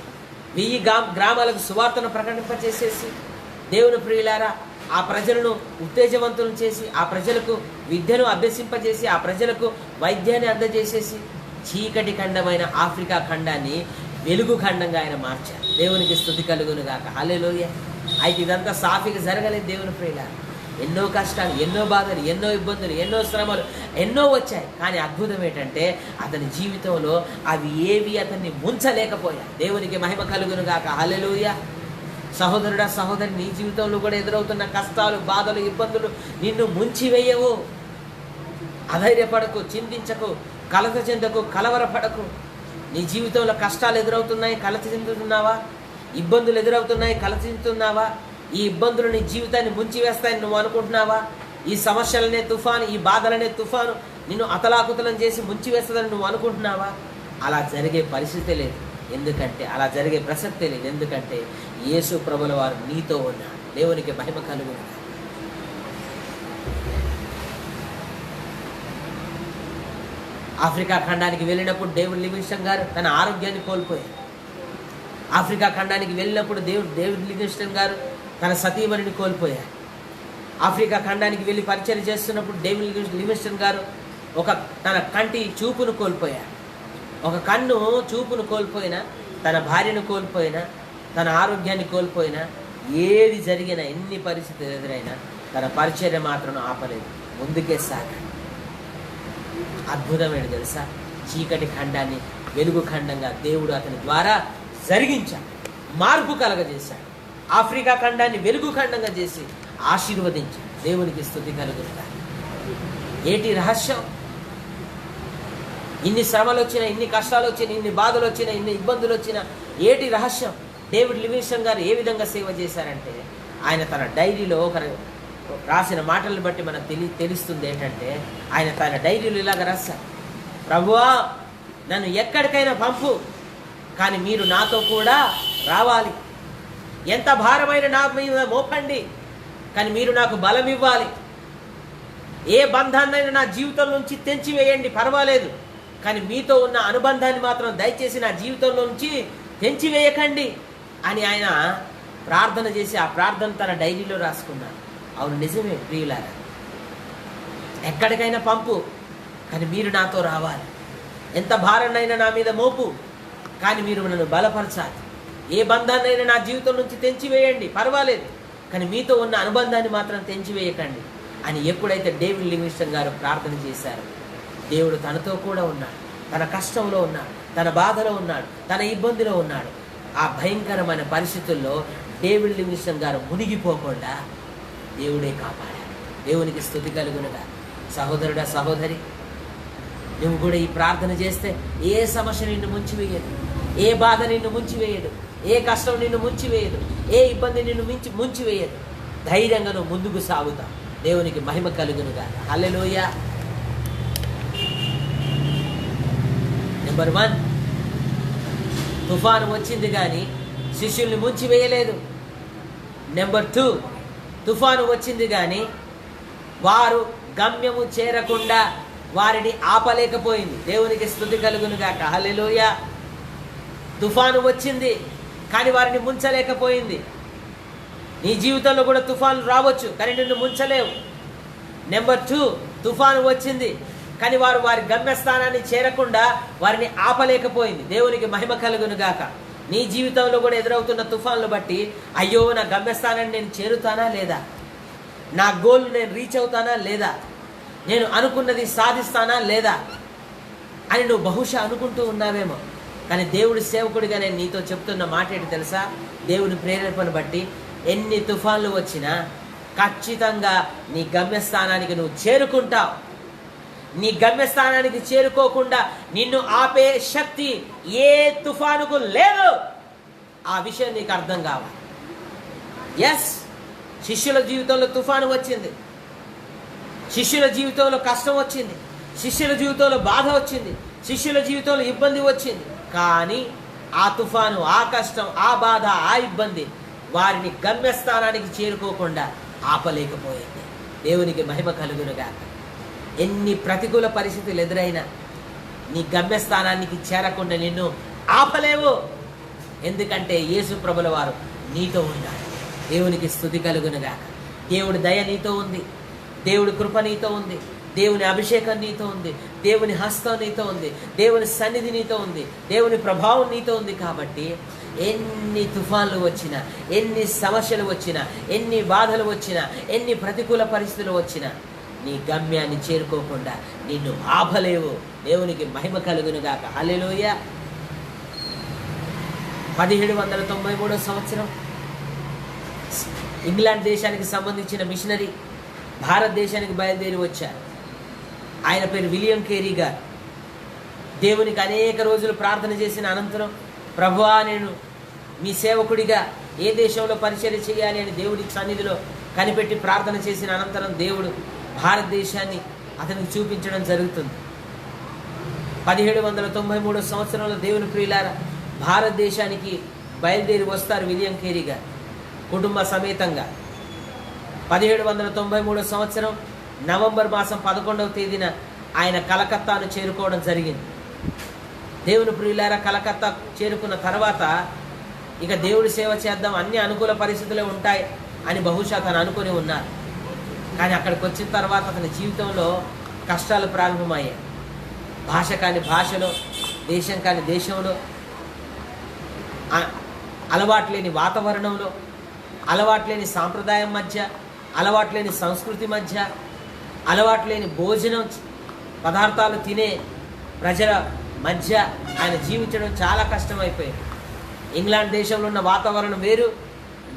1000 గ్రామాలకు సువార్తను ప్రకటింపచేసేసి, దేవుని ప్రియులారా, ఆ ప్రజలను ఉత్తేజవంతులను చేసి, ఆ ప్రజలకు విద్యను అభ్యసింపజేసి, ఆ ప్రజలకు వైద్యాన్ని అందజేసేసి, చీకటి ఖండమైన ఆఫ్రికా ఖండాన్ని వెలుగు ఖండంగా ఆయన మార్చారు. దేవునికి స్తుతి కలుగును గాక. హల్లెలూయా. అయితే ఇదంతా సాఫీగా జరగలేదు దేవుని ప్రియులారా. ఎన్నో కష్టాలు, ఎన్నో బాధలు, ఎన్నో ఇబ్బందులు, ఎన్నో శ్రమలు ఎన్నో వచ్చాయి. కానీ అద్భుతం ఏంటంటే అతని జీవితంలో అవి ఏవి అతన్ని ముంచలేకపోయాయి. దేవునికి మహిమ కలుగును గాక. హల్లెలూయా. సహోదరుడా, సహోదరి, నీ జీవితంలో కూడా ఎదురవుతున్న కష్టాలు, బాధలు, ఇబ్బందులు నిన్ను ముంచివేయవు. అధైర్యపడకు, చింతించకు, కలత చెందకు, కలవరపడకు. నీ జీవితంలో కష్టాలు ఎదురవుతున్నాయి, కలత చెందుతున్నావా? ఇబ్బందులు ఎదురవుతున్నాయి, కలత చెందుతున్నావా? ఈ ఇబ్బందులు నీ జీవితాన్ని ముంచివేస్తాయని నువ్వు అనుకుంటున్నావా? ఈ సమస్యలనే తుఫాను, ఈ బాధలనే తుఫాను నిన్ను అతలాకుతలం చేసి ముంచివేస్తుందని నువ్వు అనుకుంటున్నావా? అలా జరిగే పరిస్థితి లేదు. ఎందుకంటే అలా జరిగే ప్రసక్తే లేదు. ఎందుకంటే యేసు ప్రభుల వారు నీతో ఉన్నారు. దేవునికి మహిమ కలుగును. ఆఫ్రికా ఖండానికి వెళ్ళినప్పుడు డేవిడ్ లివింగ్స్టన్ గారు తన ఆరోగ్యాన్ని కోల్పోయారు. ఆఫ్రికా ఖండానికి వెళ్ళినప్పుడు డేవిడ్ లివింగ్స్టన్ గారు తన సతీమణిని కోల్పోయారు. ఆఫ్రికా ఖండానికి వెళ్ళి పరిచయం చేస్తున్నప్పుడు డేవిడ్ లివింగ్స్టన్ గారు తన కంటి చూపును కోల్పోయారు. ఒక కన్ను చూపును కోల్పోయినా, తన భార్యను కోల్పోయినా, తన ఆరోగ్యాన్ని కోల్పోయినా, ఏది జరిగినా, ఎన్ని పరిస్థితులు ఎదురైనా తన పరిచర్య మాత్రం ఆపలేదు, ముందుకే సాగాడు. అద్భుతమైన తెలుసా, చీకటి ఖండాన్ని వెలుగు ఖండంగా దేవుడు అతని ద్వారా జరిగించాడు, మార్పు కలగజేశాడు. ఆఫ్రికా ఖండాన్ని వెలుగు ఖండంగా చేసి ఆశీర్వదించాడు. దేవునికి స్తుతి కలుగుతాడు. ఏటి రహస్యం? ఇన్ని శ్రమలు వచ్చినా, ఇన్ని కష్టాలు వచ్చినా, ఇన్ని బాధలు వచ్చినా, ఇన్ని ఇబ్బందులు వచ్చినా ఏటి రహస్యం? డేవిడ్ లివింగ్స్టన్ గారు ఏ విధంగా సేవ చేశారంటే, ఆయన తన డైరీలో రాసిన మాటలను బట్టి మనకు తెలుస్తుంది ఏంటంటే, ఆయన తన డైరీలో ఇలాగ రాశారు: ప్రభువా, నన్ను ఎక్కడికైనా పంపు, కానీ మీరు నాతో కూడా రావాలి. ఎంత భారమైన నా మీద మోపండి, కానీ మీరు నాకు బలం ఇవ్వాలి. ఏ బంధాన్నైనా నా జీవితం నుంచి తెంచివేయండి, పర్వాలేదు, కానీ మీతో ఉన్న అనుబంధాన్ని మాత్రం దయచేసి నా జీవితంలో నుంచి తెంచివేయకండి అని ఆయన ప్రార్థన చేసి ఆ ప్రార్థన తన డైరీలో రాసుకున్నారు. అవును, నిజమే ప్రియులారా, ఎక్కడికైనా పంపు, కానీ మీరు నాతో రావాలి. ఎంత భారాన్నైనా నా మీద మోపు, కానీ మీరు నన్ను బలపరచాలి. ఏ బంధాన్నైనా నా జీవితం నుంచి తెంచివేయండి, పర్వాలేదు, కానీ మీతో ఉన్న అనుబంధాన్ని మాత్రం తెంచివేయకండి అని ఎప్పుడైతే డేవిడ్ లివింగ్స్టన్ గారు ప్రార్థన చేశారో, దేవుడు తనతో కూడా ఉన్నాడు. తన కష్టంలో ఉన్నాడు, తన బాధలో ఉన్నాడు, తన ఇబ్బందిలో ఉన్నాడు. ఆ భయంకరమైన పరిస్థితుల్లో డేవిడ్ లివింగ్స్టన్ గారు మునిగిపోకుండా దేవుడే కాపాడాడు. దేవునికి స్తుతి కలుగునుగా. సహోదరుడా, సహోదరి, నువ్వు కూడా ఈ ప్రార్థన చేస్తే ఏ సమస్య నిన్ను ముంచివేయదు, ఏ బాధ నిన్ను ముంచివేయదు, ఏ కష్టం నిన్ను ముంచివేయదు, ఏ ఇబ్బంది నిన్ను ముంచివేయదు. ధైర్యంగా నువ్వు ముందుకు సాగుతావు. దేవునికి మహిమ కలుగునుగా. హల్లెలూయా. నెంబర్ 1, తుఫాను వచ్చింది కానీ శిష్యుల్ని ముంచివేయలేదు. నెంబర్ 2, తుఫాను వచ్చింది కానీ వారు గమ్యము చేరకుండా వారిని ఆపలేకపోయింది. దేవునికి స్తుతి కలుగునుగాక. హల్లెలూయా. తుఫాను వచ్చింది కానీ వారిని ముంచలేకపోయింది. నీ జీవితంలో కూడా తుఫాను రావచ్చు, కానీ నిన్ను ముంచలేవు. నెంబర్ 2, తుఫాను వచ్చింది కానీ వారి గమ్యస్థానాన్ని చేరకుండా వారిని ఆపలేకపోయింది. దేవునికి మహిమ కలుగునుగాక. నీ జీవితంలో కూడా ఎదురవుతున్న తుఫాన్లు బట్టి, అయ్యో, నా గమ్యస్థానాన్ని నేను చేరుతానా లేదా, నా గోల్ నేను రీచ్ అవుతానా లేదా, నేను అనుకున్నది సాధిస్తానా లేదా అని నువ్వు బహుశా అనుకుంటూ ఉన్నావేమో. కానీ దేవుడి సేవకుడిగా నేను నీతో చెప్తున్న మాట ఏంటి తెలుసా? దేవుని ప్రేరేపణ బట్టి ఎన్ని తుఫాన్లు వచ్చినా ఖచ్చితంగా నీ గమ్యస్థానానికి నువ్వు చేరుకుంటావు. నీ గమ్యస్థానానికి చేరుకోకుండా నిన్ను ఆపే శక్తి ఏ తుఫానుకు లేదు. ఆ విషయం నీకు అర్థం కావాలి. ఎస్, శిష్యుల జీవితంలో తుఫాను వచ్చింది, శిష్యుల జీవితంలో కష్టం వచ్చింది, శిష్యుల జీవితంలో బాధ వచ్చింది, శిష్యుల జీవితంలో ఇబ్బంది వచ్చింది. కానీ ఆ తుఫాను, ఆ కష్టం, ఆ బాధ, ఆ ఇబ్బంది వారిని గమ్యస్థానానికి చేరుకోకుండా ఆపలేకపోయింది. దేవునికి మహిమ కలుగునుగా. ఎన్ని ప్రతికూల పరిస్థితులు ఎదురైనా, నీ గమ్యస్థానానికి చేరకుండా నిన్ను ఆపలేవు. ఎందుకంటే యేసు ప్రభుల వారు నీతో ఉన్నారు. దేవునికి స్తుతి కలుగునుగాక. దేవుడి దయ నీతో ఉంది, దేవుడి కృప నీతో ఉంది, దేవుని అభిషేకం నీతో ఉంది, దేవుని హస్తం నీతో ఉంది, దేవుని సన్నిధి నీతో ఉంది, దేవుని ప్రభావం నీతో ఉంది. కాబట్టి ఎన్ని తుఫాన్లు వచ్చినా, ఎన్ని సమస్యలు వచ్చినా, ఎన్ని బాధలు వచ్చినా, ఎన్ని ప్రతికూల పరిస్థితులు వచ్చినా నీ గమ్యాన్ని చేరుకోకుండా నిన్ను ఆపలేవు. దేవునికి మహిమ కలుగునుగాక. హల్లెలూయా. 1793 సంవత్సరం ఇంగ్లాండ్ దేశానికి సంబంధించిన మిషనరీ భారతదేశానికి బయలుదేరి వచ్చారు. ఆయన పేరు విలియం కేరీ గారు. దేవునికి అనేక రోజులు ప్రార్థన చేసిన అనంతరం, ప్రభువా నేను మీ సేవకుడిగా ఏ దేశంలో పరిచర్య చేయాలి అని దేవుడి సన్నిధిలో కనిపెట్టి ప్రార్థన చేసిన అనంతరం దేవుడు భారతదేశాన్ని అతనికి చూపించడం జరుగుతుంది. 1793 సంవత్సరంలో దేవుని ప్రియులారా భారతదేశానికి బయలుదేరి వస్తారు విలియం కేరీ గారు కుటుంబ సమేతంగా. 1793 సంవత్సరం నవంబర్ మాసం 11వ తేదీన ఆయన కలకత్తాను చేరుకోవడం జరిగింది. దేవుని ప్రియులారా కలకత్తా చేరుకున్న తర్వాత ఇక దేవుడి సేవ చేద్దాం, అన్ని అనుకూల పరిస్థితులే ఉంటాయి అని బహుశా తను అనుకుని ఉన్నారు. కానీ అక్కడికి వచ్చిన తర్వాత అతని జీవితంలో కష్టాలు ప్రారంభమయ్యాయి. భాష కాని భాషలో, దేశం కాని దేశంలో, అలవాట్లేని వాతావరణంలో, అలవాట్లేని సాంప్రదాయం మధ్య, అలవాట్లేని సంస్కృతి మధ్య, అలవాట్లేని భోజనం పదార్థాలు తినే ప్రజల మధ్య ఆయన జీవించడం చాలా కష్టమైపోయింది. ఇంగ్లాండ్ దేశంలో ఉన్న వాతావరణం వేరు,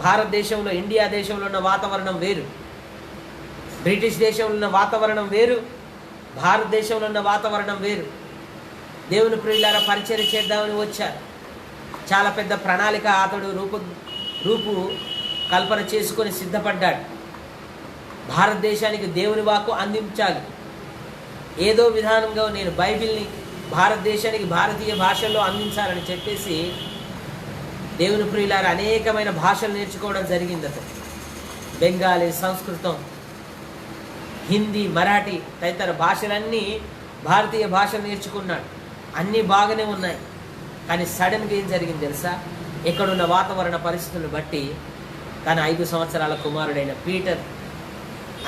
భారతదేశంలో ఇండియా దేశంలో ఉన్న వాతావరణం వేరు, బ్రిటిష్ దేశంలో ఉన్న వాతావరణం వేరు, భారతదేశంలో ఉన్న వాతావరణం వేరు. దేవుని ప్రియులారా పరిచర్య చేద్దామని వచ్చారు. చాలా పెద్ద ప్రణాళిక అతడు రూపు కల్పన చేసుకొని సిద్ధపడ్డాడు. భారతదేశానికి దేవుని వాక్కు అందించాలి. ఏదో విధానంగా నేను బైబిల్ని భారతదేశానికి భారతీయ భాషల్లో అందించాలని చెప్పేసి దేవుని ప్రియులారా అనేకమైన భాషలు నేర్చుకోవడం జరిగింది. అతను బెంగాలీ, సంస్కృతం, హిందీ, మరాఠీ తదితర భాషలన్నీ భారతీయ భాషలు నేర్చుకున్నాడు. అన్నీ బాగానే ఉన్నాయి. కానీ సడన్గా ఏం జరిగింది తెలుసా? ఎక్కడున్న వాతావరణ పరిస్థితులను బట్టి తన 5 సంవత్సరాల కుమారుడైన పీటర్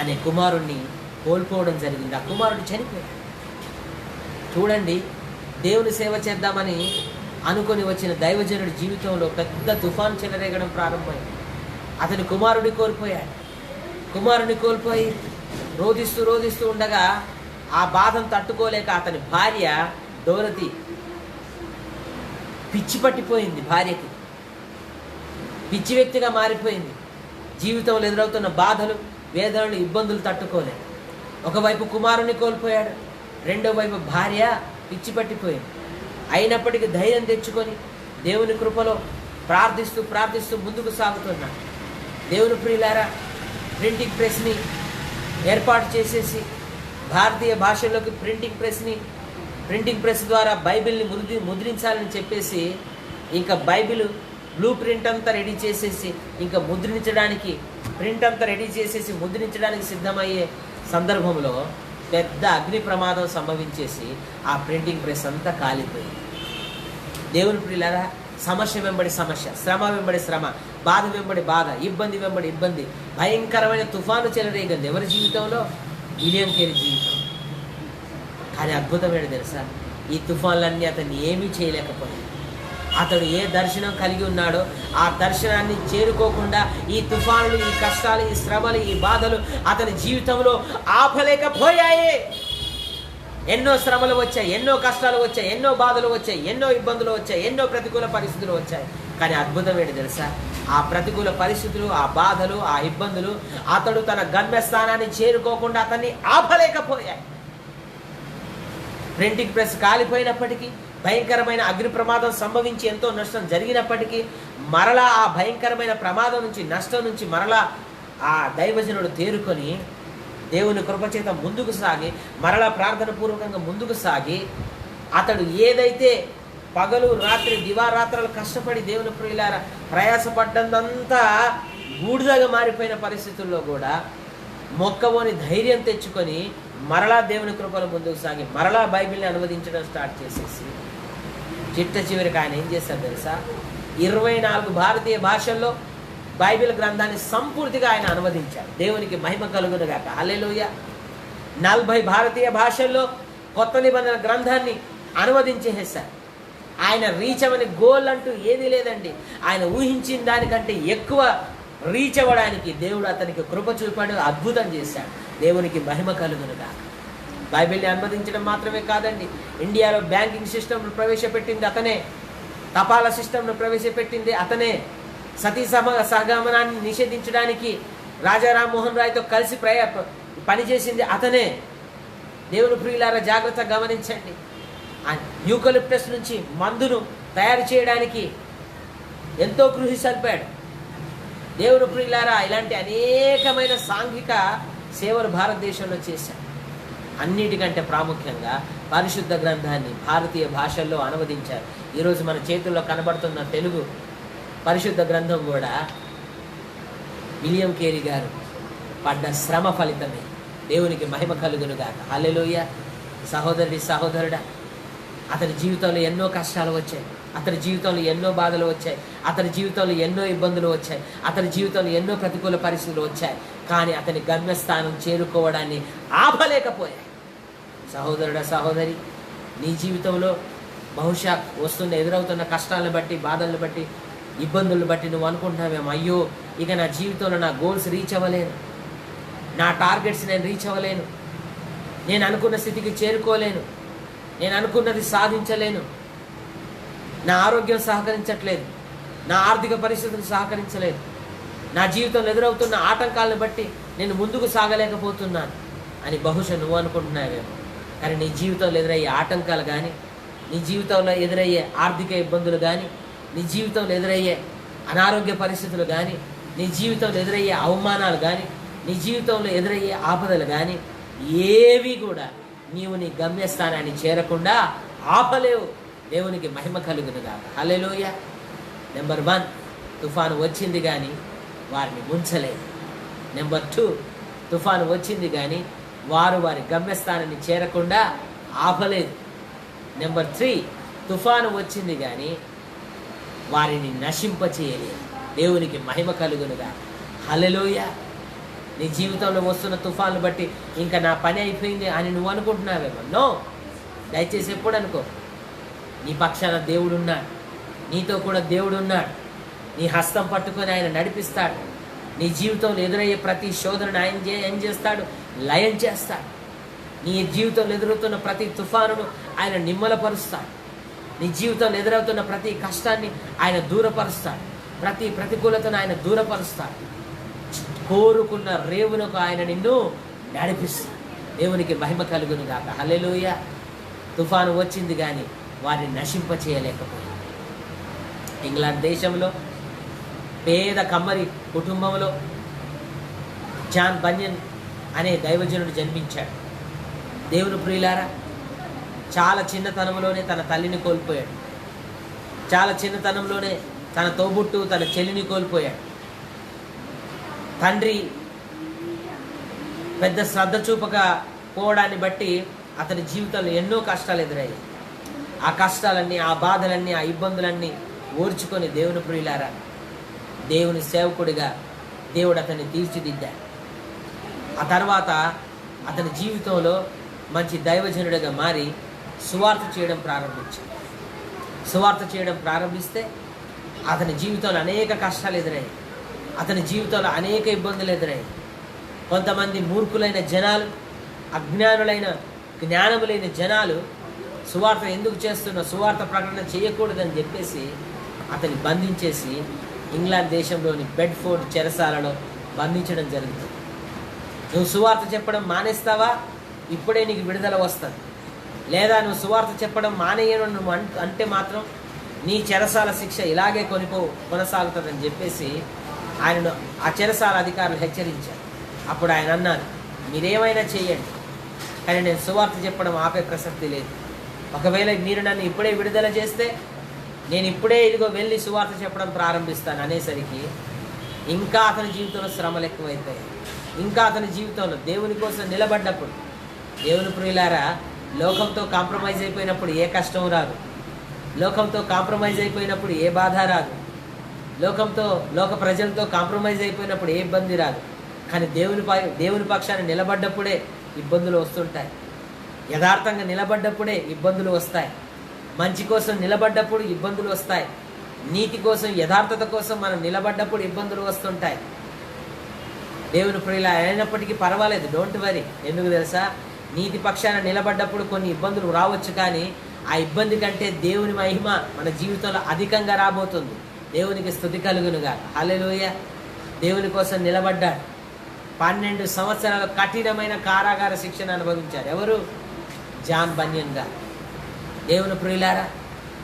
అనే కుమారుణ్ణి కోల్పోవడం జరిగింది. ఆ కుమారుడు చనిపోయాడు. చూడండి, దేవుని సేవ చేద్దామని అనుకొని వచ్చిన దైవజనుడి జీవితంలో పెద్ద తుఫాన్ చెలరేగడం ప్రారంభమైంది. అతని కుమారుడిని కోల్పోయాడు. కుమారుడిని కోల్పోయి రోధిస్తూ ఉండగా ఆ బాధను తట్టుకోలేక అతని భార్య డోరతి పిచ్చి పట్టిపోయింది. భార్యకి పిచ్చి వ్యక్తిగా మారిపోయింది. జీవితంలో ఎదురవుతున్న బాధలు, వేదనలు, ఇబ్బందులు తట్టుకోలేదు. ఒకవైపు కుమారుని కోల్పోయాడు, రెండో వైపు భార్య పిచ్చి పట్టిపోయింది. అయినప్పటికీ ధైర్యం తెచ్చుకొని దేవుని కృపలో ప్రార్థిస్తూ ముందుకు సాగుతున్నాడు. దేవుని ప్రియులారా ప్రింటింగ్ ప్రెస్ని ఏర్పాటు చేసేసి భారతీయ భాషల్లోకి ప్రింటింగ్ ప్రెస్ ద్వారా బైబిల్ని ముద్రించాలని చెప్పేసి ఇంకా బైబిల్ బ్లూ ప్రింట్ అంతా రెడీ చేసేసి ఇంకా ముద్రించడానికి సిద్ధమయ్యే సందర్భంలో పెద్ద అగ్ని ప్రమాదం సంభవించేసి ఆ ప్రింటింగ్ ప్రెస్ అంతా కాలిపోయింది. దేవుని ప్రియులారా సమస్య వెంబడి సమస్య, శ్రమ వెంబడి శ్రమ, బాధ వెంబడి బాధ, ఇబ్బంది వెంబడి ఇబ్బంది, భయంకరమైన తుఫాను చెలరేగింది. ఎవరి జీవితంలో? విలియం కేరీ జీవితం. కానీ అద్భుతం ఏంటి తెలుసా? ఈ తుఫాన్లన్నీ అతన్ని ఏమీ చేయలేకపోయాయి. అతడు ఏ దర్శనం కలిగి ఉన్నాడో ఆ దర్శనాన్ని చేరుకోకుండా ఈ తుఫానులు, ఈ కష్టాలు, ఈ శ్రమలు, ఈ బాధలు అతని జీవితంలో ఆపలేకపోయాయి. ఎన్నో శ్రమలు వచ్చాయి, ఎన్నో కష్టాలు వచ్చాయి, ఎన్నో బాధలు వచ్చాయి, ఎన్నో ఇబ్బందులు వచ్చాయి, ఎన్నో ప్రతికూల పరిస్థితులు వచ్చాయి. కానీ అద్భుతం ఏంటి తెలుసా? ఆ ప్రతికూల పరిస్థితులు, ఆ బాధలు, ఆ ఇబ్బందులు అతడు తన గమ్యస్థానాన్ని చేరుకోకుండా అతన్ని ఆపలేకపోయాయి. ప్రింటింగ్ ప్రెస్ కాలిపోయినప్పటికీ, భయంకరమైన అగ్ని ప్రమాదం సంభవించి ఎంతో నష్టం జరిగినప్పటికీ, మరలా ఆ భయంకరమైన ప్రమాదం నుంచి, నష్టం నుంచి మరలా ఆ దైవజనుడు తేరుకొని దేవుని కృపచేత ముందుకు సాగి, మరలా ప్రార్థన పూర్వకంగా ముందుకు సాగి, అతడు ఏదైతే పగలు రాత్రి దివారాత్రాలు కష్టపడి దేవుని ప్రియులారా ప్రయాసపడ్డంతా బూడిదగా మారిపోయిన పరిస్థితుల్లో కూడా మొక్కవోని ధైర్యం తెచ్చుకొని మరలా దేవుని కృపలో ముందుకు సాగి మరలా బైబిల్ని అనువదించడం స్టార్ట్ చేసేసి చిట్ట చివరికి ఆయన ఏం చేశారు తెలుసా? 24 భారతీయ భాషల్లో బైబిల్ గ్రంథాన్ని సంపూర్తిగా ఆయన అనువదించారు. దేవునికి మహిమ కలుగును గాక. హల్లెలూయా. 40 భారతీయ భాషల్లో కొత్త నిబంధన గ్రంథాన్ని అనువదించేసారు. ఆయన రీచ్ అవని గోల్ అంటూ ఏదీ లేదండి. ఆయన ఊహించిన దానికంటే ఎక్కువ రీచ్ అవ్వడానికి దేవుడు అతనికి కృప చూపాడు, అద్భుతం చేశాడు. దేవునికి మహిమ కలుగునుగా. బైబిల్ని అనువదించడం మాత్రమే కాదండి, ఇండియాలో బ్యాంకింగ్ సిస్టమ్ను ప్రవేశపెట్టింది అతనే, తపాలా సిస్టమ్ను ప్రవేశపెట్టింది అతనే, సతీ సహగమనాన్ని నిషేధించడానికి రాజా రామ్మోహన్ రాయ్తో కలిసి పనిచేసింది అతనే. దేవుని ప్రియులారా జాగ్రత్తగా గమనించండి. యూకలిప్టస్ నుంచి మందును తయారు చేయడానికి ఎంతో కృషి సల్పాడు. దేవుని ప్రియులారా ఇలాంటి అనేకమైన సాంఘిక సేవలు భారతదేశంలో చేశారు. అన్నిటికంటే ప్రాముఖ్యంగా పరిశుద్ధ గ్రంథాన్ని భారతీయ భాషల్లో అనువదించారు. ఈరోజు మన చేతుల్లో కనబడుతున్న తెలుగు పరిశుద్ధ గ్రంథం కూడా విలియం కేరీ గారు పడ్డ శ్రమ ఫలితమే. దేవునికి మహిమ కలుగునుగా. హల్లెలూయా. సహోదరుడి సహోదరుడా, అతని జీవితంలో ఎన్నో కష్టాలు వచ్చాయి, అతని జీవితంలో ఎన్నో బాధలు వచ్చాయి, అతని జీవితంలో ఎన్నో ఇబ్బందులు వచ్చాయి, అతని జీవితంలో ఎన్నో ప్రతికూల పరిస్థితులు వచ్చాయి. కానీ అతని గమ్యస్థానం చేరుకోవడాన్ని ఆపలేకపోయాయి. సహోదరుడా సహోదరి, నీ జీవితంలో బహుశా ఎదురవుతున్న కష్టాలను బట్టి, బాధలను బట్టి, ఇబ్బందులను బట్టి నువ్వు అనుకుంటున్నావేమో, అయ్యో ఇక నా జీవితంలో నా గోల్స్ రీచ్ అవ్వలేను, నా టార్గెట్స్ నేను రీచ్ అవ్వలేను, నేను అనుకున్న స్థితికి చేరుకోలేను, నేను అనుకున్నది సాధించలేను, నా ఆరోగ్యం సహకరించట్లేదు, నా ఆర్థిక పరిస్థితులు సహకరించలేదు, నా జీవితంలో ఎదురవుతున్న ఆటంకాలను బట్టి నేను ముందుకు సాగలేకపోతున్నాను అని బహుశా నువ్వు అనుకుంటున్నావేమో. కానీ నీ జీవితంలో ఎదురయ్యే ఆటంకాలు కానీ, నీ జీవితంలో ఎదురయ్యే ఆర్థిక ఇబ్బందులు కానీ, నీ జీవితంలో ఎదురయ్యే అనారోగ్య పరిస్థితులు కానీ, నీ జీవితంలో ఎదురయ్యే అవమానాలు కానీ, నీ జీవితంలో ఎదురయ్యే ఆపదలు కానీ ఏవి కూడా నీవు నీ గమ్యస్థానాన్ని చేరకుండా ఆపలేవు. దేవునికి మహిమ కలుగునుగా. హల్లెలూయా. నెంబర్ 1, తుఫాను వచ్చింది కానీ వారిని ముంచలేదు. నెంబర్ 2, తుఫాను వచ్చింది కానీ వారు వారి గమ్యస్థానాన్ని చేరకుండా ఆపలేదు. నెంబర్ 3, తుఫాను వచ్చింది కానీ వారిని నశింపచేయలేదు. దేవునికి మహిమ కలుగునుగా. హల్లెలూయా. నీ జీవితంలో వస్తున్న తుఫాను బట్టి ఇంకా నా పని అయిపోయింది అని నువ్వు అనుకుంటున్నావేమో. నో, దయచేసి ఎప్పుడు అనుకో. నీ పక్షాన దేవుడు ఉన్నాడు, నీతో కూడా దేవుడు ఉన్నాడు. నీ హస్తం పట్టుకొని ఆయన నడిపిస్తాడు. నీ జీవితంలో ఎదురయ్యే ప్రతి శోధనను ఆయన ఏం చేస్తాడు? లయం చేస్తాడు. నీ జీవితంలో ఎదురవుతున్న ప్రతి తుఫానును ఆయన నిమ్మలపరుస్తాడు. నీ జీవితంలో ఎదురవుతున్న ప్రతి కష్టాన్ని ఆయన దూరపరుస్తాడు. ప్రతి ప్రతికూలతను ఆయన దూరపరుస్తాడు. కోరుకున్న రేవునకు ఆయన నిన్ను నడిపిస్తాడు. దేవునికి మహిమ కలుగును గాక. హల్లెలూయా. తుఫాను వచ్చింది కానీ వారిని నశింపచేయలేకపోయింది. ఇంగ్లాండ్ దేశంలో పేద కమ్మరి కుటుంబంలో జాన్ బన్యన్ అనే దైవజనుడు జన్మించాడు. దేవుని ప్రియులారా, చాలా చిన్నతనంలోనే తన తల్లిని కోల్పోయాడు. చాలా చిన్నతనంలోనే తన తోబుట్టు తన చెల్లిని కోల్పోయాడు. తండ్రి పెద్ద శ్రద్ధ చూపకపోవడాన్ని బట్టి అతని జీవితంలో ఎన్నో కష్టాలు ఎదురయ్యాయి. ఆ కష్టాలన్నీ, ఆ బాధలన్నీ, ఆ ఇబ్బందులన్నీ ఓర్చుకొని దేవుని ప్రియులారా, దేవుని సేవకుడిగా దేవుడు అతన్ని తీర్చిదిద్దాడు. ఆ తర్వాత అతని జీవితంలో మంచి దైవజనుడిగా మారి సువార్త చేయడం ప్రారంభించాడు. సువార్త చేయడం ప్రారంభిస్తే అతని జీవితంలో అనేక కష్టాలు ఎదురయ్యాయి. అతని జీవితంలో అనేక ఇబ్బందులు ఎదురయ్యాయి. కొంతమంది మూర్ఖులైన జనాలు, అజ్ఞానులైన జ్ఞానము లేని జనాలు సువార్త ఎందుకు చేస్తున్నా, సువార్త ప్రకటన చేయకూడదని చెప్పేసి అతన్ని బంధించేసి ఇంగ్లాండ్ దేశంలోని బెడ్ఫోర్డ్ చెరసాలలో బంధించడం జరుగుతుంది. నువ్వు సువార్త చెప్పడం మానేస్తావా, ఇప్పుడే నీకు విడుదల వస్తుంది. లేదా నువ్వు సువార్త చెప్పడం మానేయను నువ్వు అంటే మాత్రం నీ చెరసాల శిక్ష ఇలాగే కొనసాగుతుందని చెప్పేసి ఆయనను ఆ చెరసాల అధికారులు హెచ్చరించారు. అప్పుడు ఆయన అన్నారు, మీరేమైనా చేయండి, కానీ నేను సువార్త చెప్పడం ఆపే ప్రసక్తి లేదు. ఒకవేళ మీరు నన్ను ఇప్పుడే విడుదల చేస్తే నేను ఇప్పుడే ఇదిగో వెళ్ళి సువార్త చెప్పడం ప్రారంభిస్తాను అనేసరికి ఇంకా అతని జీవితంలో శ్రమలు ఎక్కువైపోయాయి. ఇంకా అతని జీవితంలో దేవుని కోసం నిలబడ్డప్పుడు దేవుని ప్రియులారా, లోకంతో కాంప్రమైజ్ అయిపోయినప్పుడు ఏ కష్టం రాదు, లోకంతో కాంప్రమైజ్ అయిపోయినప్పుడు ఏ బాధ రాదు, లోక ప్రజలతో కాంప్రమైజ్ అయిపోయినప్పుడు ఏ ఇబ్బంది రాదు. కానీ దేవుని పక్షాన్ని నిలబడ్డప్పుడే ఇబ్బందులు వస్తుంటాయి. యథార్థంగా నిలబడ్డప్పుడే ఇబ్బందులు వస్తాయి. మంచి కోసం నిలబడ్డప్పుడు ఇబ్బందులు వస్తాయి. నీతి కోసం, యథార్థత కోసం మనం నిలబడ్డప్పుడు ఇబ్బందులు వస్తుంటాయి. దేవుని ప్రియుల అయినప్పటికీ పర్వాలేదు, డోంట్ వరీ. ఎందుకు తెలుసా? నీతి పక్షాన నిలబడ్డప్పుడు కొన్ని ఇబ్బందులు రావచ్చు, కానీ ఆ ఇబ్బంది కంటే దేవుని మహిమ మన జీవితంలో అధికంగా రాబోతుంది. దేవునికి స్తుతి కలుగునుగా. హల్లెలూయా. దేవుని కోసం నిలబడ్డాడు. 12 సంవత్సరాల కఠినమైన కారాగార శిక్షణ అనుభవించారు. ఎవరు? జాన్ బన్యన్ గారు. దేవుని ప్రియులారా,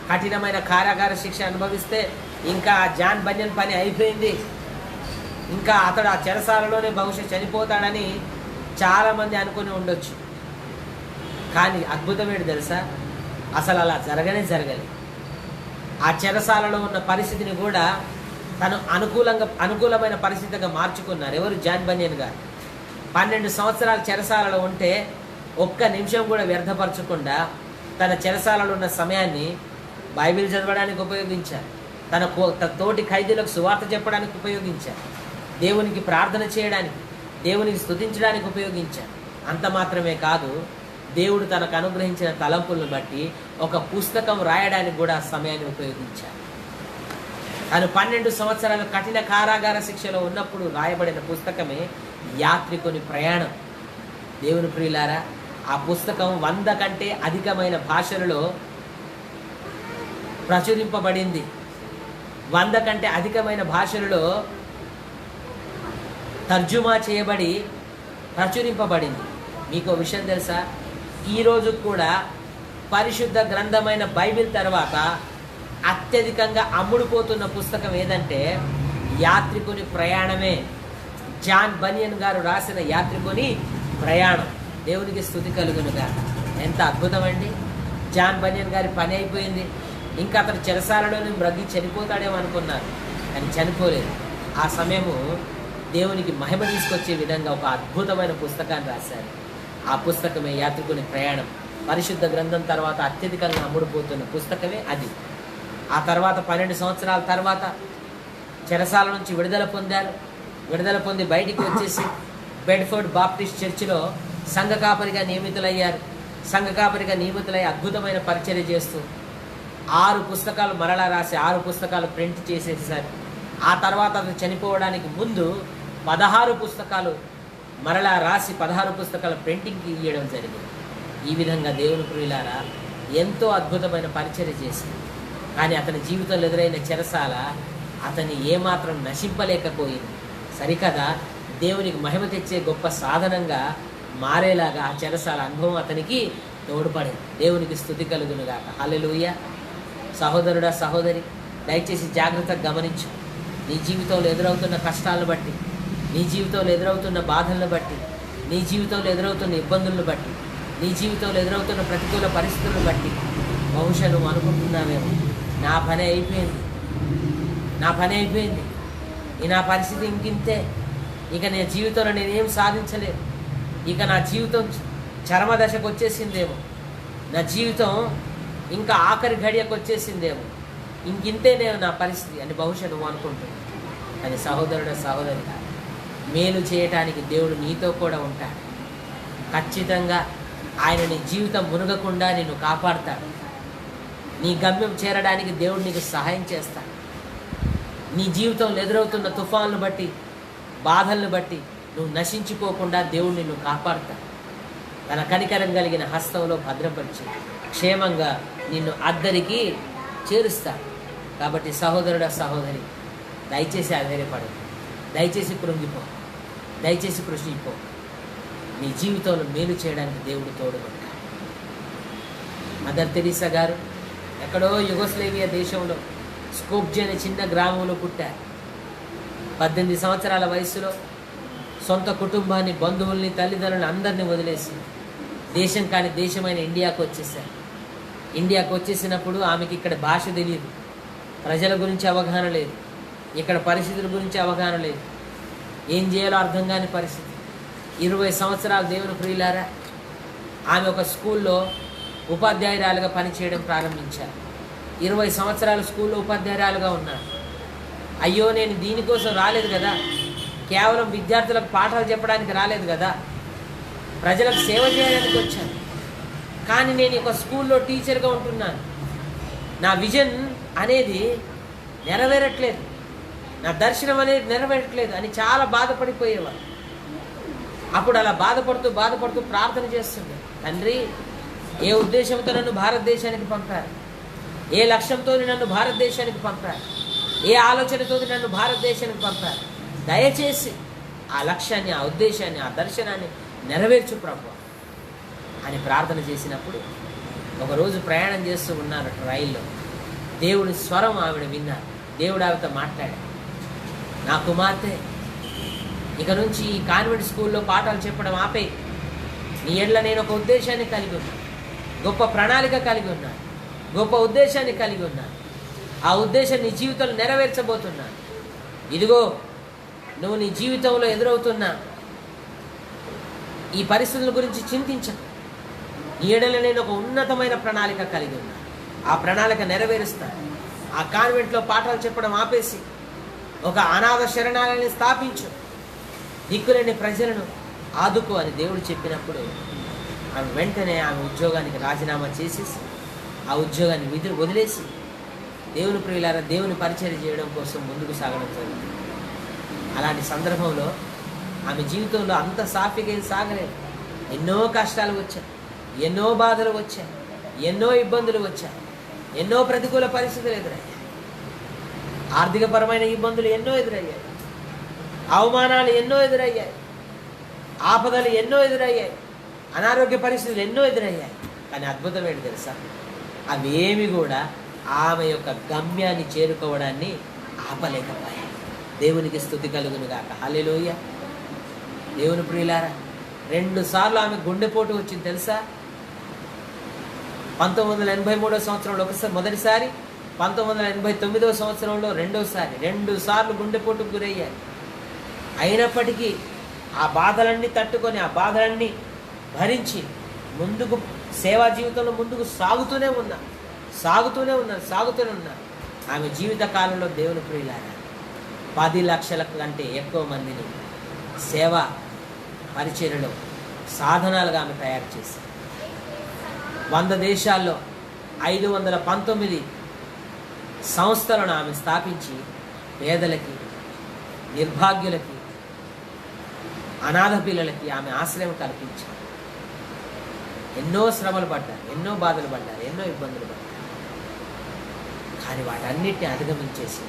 కఠినమైన కారాగార శిక్ష అనుభవిస్తే ఇంకా జాన్ బన్యన్ పని అయిపోయింది. ఇంకా అతడు ఆ చెరసాలలోనే బహుశా చనిపోతాడని చాలామంది అనుకుని ఉండొచ్చు. కానీ అద్భుతం ఏంటి తెలుసా? అసలు అలా జరగలేదు. ఆ చెరసాలలో ఉన్న పరిస్థితిని కూడా తను అనుకూలమైన పరిస్థితిగా మార్చుకున్నారు. ఎవరు? జాన్ బన్యన్ గారు. 12 సంవత్సరాల చెరసాలలో ఉంటే ఒక్క నిమిషం కూడా వ్యర్థపరచకుండా తన చెరసాలలో ఉన్న సమయాన్ని బైబిల్ చదవడానికి ఉపయోగించారు. తన తోటి ఖైదీలకు సువార్త చెప్పడానికి ఉపయోగించారు. దేవునికి ప్రార్థన చేయడానికి, దేవునికి స్తుతించడానికి ఉపయోగించారు. అంత మాత్రమే కాదు, దేవుడు తనకు అనుగ్రహించిన తలంపులను బట్టి ఒక పుస్తకం రాయడానికి కూడా సమయాన్ని ఉపయోగించారు. తను 12 సంవత్సరాల కఠిన కారాగార శిక్షలో ఉన్నప్పుడు రాయబడిన పుస్తకమే యాత్రికుని ప్రయాణం. దేవుని ప్రియులారా, ఆ పుస్తకం 100 కంటే అధికమైన భాషలలో ప్రచురింపబడింది. 100 కంటే అధికమైన భాషలలో తర్జుమా చేయబడి ప్రచురింపబడింది. మీకు విషయం తెలుసా? ఈరోజు కూడా పరిశుద్ధ గ్రంథమైన బైబిల్ తర్వాత అత్యధికంగా అమ్ముడుపోతున్న పుస్తకం ఏదంటే యాత్రికుని ప్రయాణమే. జాన్ బన్యన్ గారు రాసిన యాత్రికుని ప్రయాణం. దేవునికి స్తుతి కలుగునుగా. ఎంత అద్భుతం అండి! జాన్ బన్యన్ గారి పని అయిపోయింది. ఇంకా అతను చెరసాలలోనే మ్రగ్గి చనిపోతాడేమో అనుకున్నారు, కానీ చనిపోలేదు. ఆ సమయము దేవునికి మహిమ తీసుకొచ్చే విధంగా ఒక అద్భుతమైన పుస్తకాన్ని రాశారు. ఆ పుస్తకమే యాత్రికుని ప్రయాణం. పరిశుద్ధ గ్రంథం తర్వాత అత్యధికంగా అమ్ముడుపోతున్న పుస్తకమే అది. ఆ తర్వాత 12 సంవత్సరాల తర్వాత చెరసాల నుంచి విడుదల పొందారు. విడుదల పొంది బయటికి వచ్చేసి బెడ్ఫోర్డ్ బాప్టిస్ట్ చర్చిలో సంఘ కాపరిగా నియమితులయ్యారు. సంఘ కాపరిగా నియమితులై అద్భుతమైన పరిచర్య చేస్తూ 6 పుస్తకాలు మరలా రాసి 6 పుస్తకాలు ప్రింట్ చేసేసారు. ఆ తర్వాత అతను చనిపోవడానికి ముందు 16 పుస్తకాలు మరలా రాసి 16 పుస్తకాల ప్రింటింగ్కి ఇవ్వడం జరిగింది. ఈ విధంగా దేవుని ప్రియులారా ఎంతో అద్భుతమైన పరిచర్య చేసింది. కానీ అతని జీవితంలో ఎదురైన చెరసాల అతన్ని ఏమాత్రం నశింపలేకపోయింది. సరికదా, దేవునికి మహిమ తెచ్చే గొప్ప సాధనంగా మారేలాగా ఆ చెరసాల అనుభవం అతనికి తోడ్పడింది. దేవునికి స్తుతి కలుగునుగాక. హల్లెలూయా. సహోదరుడా, సహోదరి, దయచేసి జాగ్రత్తగా గమనించు. నీ జీవితంలో ఎదురవుతున్న కష్టాలను బట్టి, నీ జీవితంలో ఎదురవుతున్న బాధలను బట్టి, నీ జీవితంలో ఎదురవుతున్న ఇబ్బందులను బట్టి, నీ జీవితంలో ఎదురవుతున్న ప్రతికూల పరిస్థితులను బట్టి బహుశా నువ్వు అనుకుంటున్నావేమో, నా పని అయిపోయింది, నా పరిస్థితి ఇంకింతే, ఇక నా జీవితంలో నేనేం సాధించలేదు, ఇక నా జీవితం చరమ దశకు వచ్చేసిందేమో, నా జీవితం ఇంకా ఆఖరి ఘడియకు వచ్చేసిందేమో, ఇంకింతే నేను నా పరిస్థితి అని బహుశా నువ్వు అనుకుంటున్నావు. కానీ సహోదరుడు, సహోదరి, మేలు చేయటానికి దేవుడు నీతో కూడా ఉంటాడు. ఖచ్చితంగా ఆయన నీ జీవితం మునగకుండా నిన్ను కాపాడుతాడు. నీ గమ్యం చేరడానికి దేవుడు నీకు సహాయం చేస్తాడు. నీ జీవితంలో ఎదురవుతున్న తుఫాన్లు బట్టి, బాధలను బట్టి నువ్వు నశించుకోకుండా దేవుడు నిన్ను కాపాడుతాడు. తన కనికరం కలిగిన హస్తంలో భద్రపరిచి క్షేమంగా నిన్ను అద్దరికి చేరుస్తాడు. కాబట్టి సహోదరుడా, సహోదరి, దయచేసి ఆధైర్యపడు, దయచేసి కృంగిపో, దయచేసి కృషిపో. నీ జీవితంలో మేలు చేయడానికి దేవుడు తోడుకుంటాడు. మదర్ తెరీసా గారు ఎక్కడో యుగోస్లేవియా దేశంలో స్కోప్జే అనే చిన్న గ్రామంలో పుట్టారు. 18 సంవత్సరాల వయసులో సొంత కుటుంబాన్ని, బంధువుల్ని, తల్లిదండ్రులను అందరినీ వదిలేసి దేశం కాని దేశమైన ఇండియాకు వచ్చేసారు. ఇండియాకు వచ్చేసినప్పుడు ఆమెకి ఇక్కడ భాష తెలియదు, ప్రజల గురించి అవగాహన లేదు, ఇక్కడ పరిస్థితుల గురించి అవగాహన లేదు, ఏం చేయాలో అర్థం కాని పరిస్థితి. 20 సంవత్సరాలు దేవుని ప్రియులారా ఆమె ఒక స్కూల్లో ఉపాధ్యాయురాలుగా పనిచేయడం ప్రారంభించారు. 20 సంవత్సరాలు స్కూల్లో ఉపాధ్యాయురాలుగా ఉన్నారు. అయ్యో, నేను దీనికోసం రాలేదు కదా, కేవలం విద్యార్థులకు పాఠాలు చెప్పడానికి రాలేదు కదా, ప్రజలకు సేవ చేయడానికి వచ్చాను. కానీ నేను ఒక స్కూల్లో టీచర్గా ఉంటున్నాను, నా విజన్ అనేది నెరవేరట్లేదు, నా దర్శనం అనేది నెరవేరట్లేదు అని చాలా బాధపడిపోయేవారు. అప్పుడు అలా బాధపడుతూ ప్రార్థన చేస్తుంది. తండ్రి, ఏ ఉద్దేశంతో నన్ను భారతదేశానికి పంపారు, ఏ లక్ష్యంతో నన్ను భారతదేశానికి పంపారు, ఏ ఆలోచనతో నన్ను భారతదేశానికి పంపారు, దయచేసి ఆ లక్ష్యాన్ని, ఆ ఉద్దేశాన్ని, ఆ దర్శనాన్ని నెరవేర్చు ప్రభువా అని ప్రార్థన చేసినప్పుడు ఒకరోజు ప్రయాణం చేస్తూ ఉన్నారు రైల్లో. దేవుని స్వరం ఆవిడ విన్నారు. దేవుడు ఆవిడతో మాట్లాడాడు. నా కుమార్తె, ఇక నుంచి ఈ కాన్వెంట్ స్కూల్లో పాఠాలు చెప్పడం ఆపే. నీ ఎడ్ల నేను ఒక ఉద్దేశాన్ని కలిగి ఉన్నాను, గొప్ప ప్రణాళిక కలిగి ఉన్నాను, గొప్ప ఉద్దేశాన్ని కలిగి ఉన్నాను. ఆ ఉద్దేశం నీ జీవితంలో నెరవేర్చబోతున్నాను. ఇదిగో, నువ్వు నీ జీవితంలో ఎదురవుతున్న ఈ పరిస్థితుల గురించి చింతించకు. నీ ఎడల నేను ఒక ఉన్నతమైన ప్రణాళిక కలిగి ఉన్నాను. ఆ ప్రణాళిక నెరవేరుస్తాను. ఆ కాన్వెంట్లో పాఠాలు చెప్పడం ఆపేసి ఒక అనాథ శరణాలయాన్ని స్థాపించు, దిక్కులేని ప్రజలను ఆదుకో అని దేవుడు చెప్పినప్పుడు ఆమె వెంటనే ఆమె ఉద్యోగానికి రాజీనామా చేసేసి ఆ ఉద్యోగాన్ని వదిలేసి దేవుని ప్రియులారా దేవుని పరిచర్య చేయడం కోసం ముందుకు సాగడం జరుగుతుంది. అలాంటి సందర్భంలో ఆమె జీవితంలో అంత సాఫీగా సాగలేదు. ఎన్నో కష్టాలు వచ్చాయి, ఎన్నో బాధలు వచ్చాయి, ఎన్నో ఇబ్బందులు వచ్చాయి, ఎన్నో ప్రతికూల పరిస్థితులు ఎదురయ్యాయి, ఆర్థికపరమైన ఇబ్బందులు ఎన్నో ఎదురయ్యాయి, అవమానాలు ఎన్నో ఎదురయ్యాయి, ఆపదలు ఎన్నో ఎదురయ్యాయి, అనారోగ్య పరిస్థితులు ఎన్నో ఎదురయ్యాయి. కానీ అద్భుతం ఏంటి తెలుసా? అవేమి కూడా ఆమె యొక్క గమ్యాన్ని చేరుకోవడాన్ని ఆపలేకపోయాయి. దేవునికి స్తుతి కలుగును గాక. హల్లెలూయా. దేవుని ప్రియులారా, 2 సార్లు ఆమె గుండెపోటు వచ్చింది తెలుసా? 1983 సంవత్సరంలో మొదటిసారి, 1989 సంవత్సరంలో రెండోసారి. 2 సార్లు గుండెపోటుకు గురయ్యారు. అయినప్పటికీ ఆ బాధలన్నీ తట్టుకొని, ఆ బాధలన్నీ భరించి ముందుకు సేవా జీవితంలో ముందుకు సాగుతూనే ఉన్నారు. ఆమె జీవిత కాలంలో దేవుని ప్రియులారా 10 లక్షల కంటే ఎక్కువ మందిని సేవా పరిచర్యలో సాధనాలుగా ఆమె తయారు చేశారు. 100 దేశాల్లో 519 సంస్థలను ఆమె స్థాపించి పేదలకి, నిర్భాగ్యులకి, అనాథ పిల్లలకి ఆమె ఆశ్రయం కల్పించారు. ఎన్నో శ్రమలు పడ్డారు, ఎన్నో బాధలు పడ్డారు, ఎన్నో ఇబ్బందులు పడ్డారు. కానీ వాటన్నిటిని అధిగమించేసి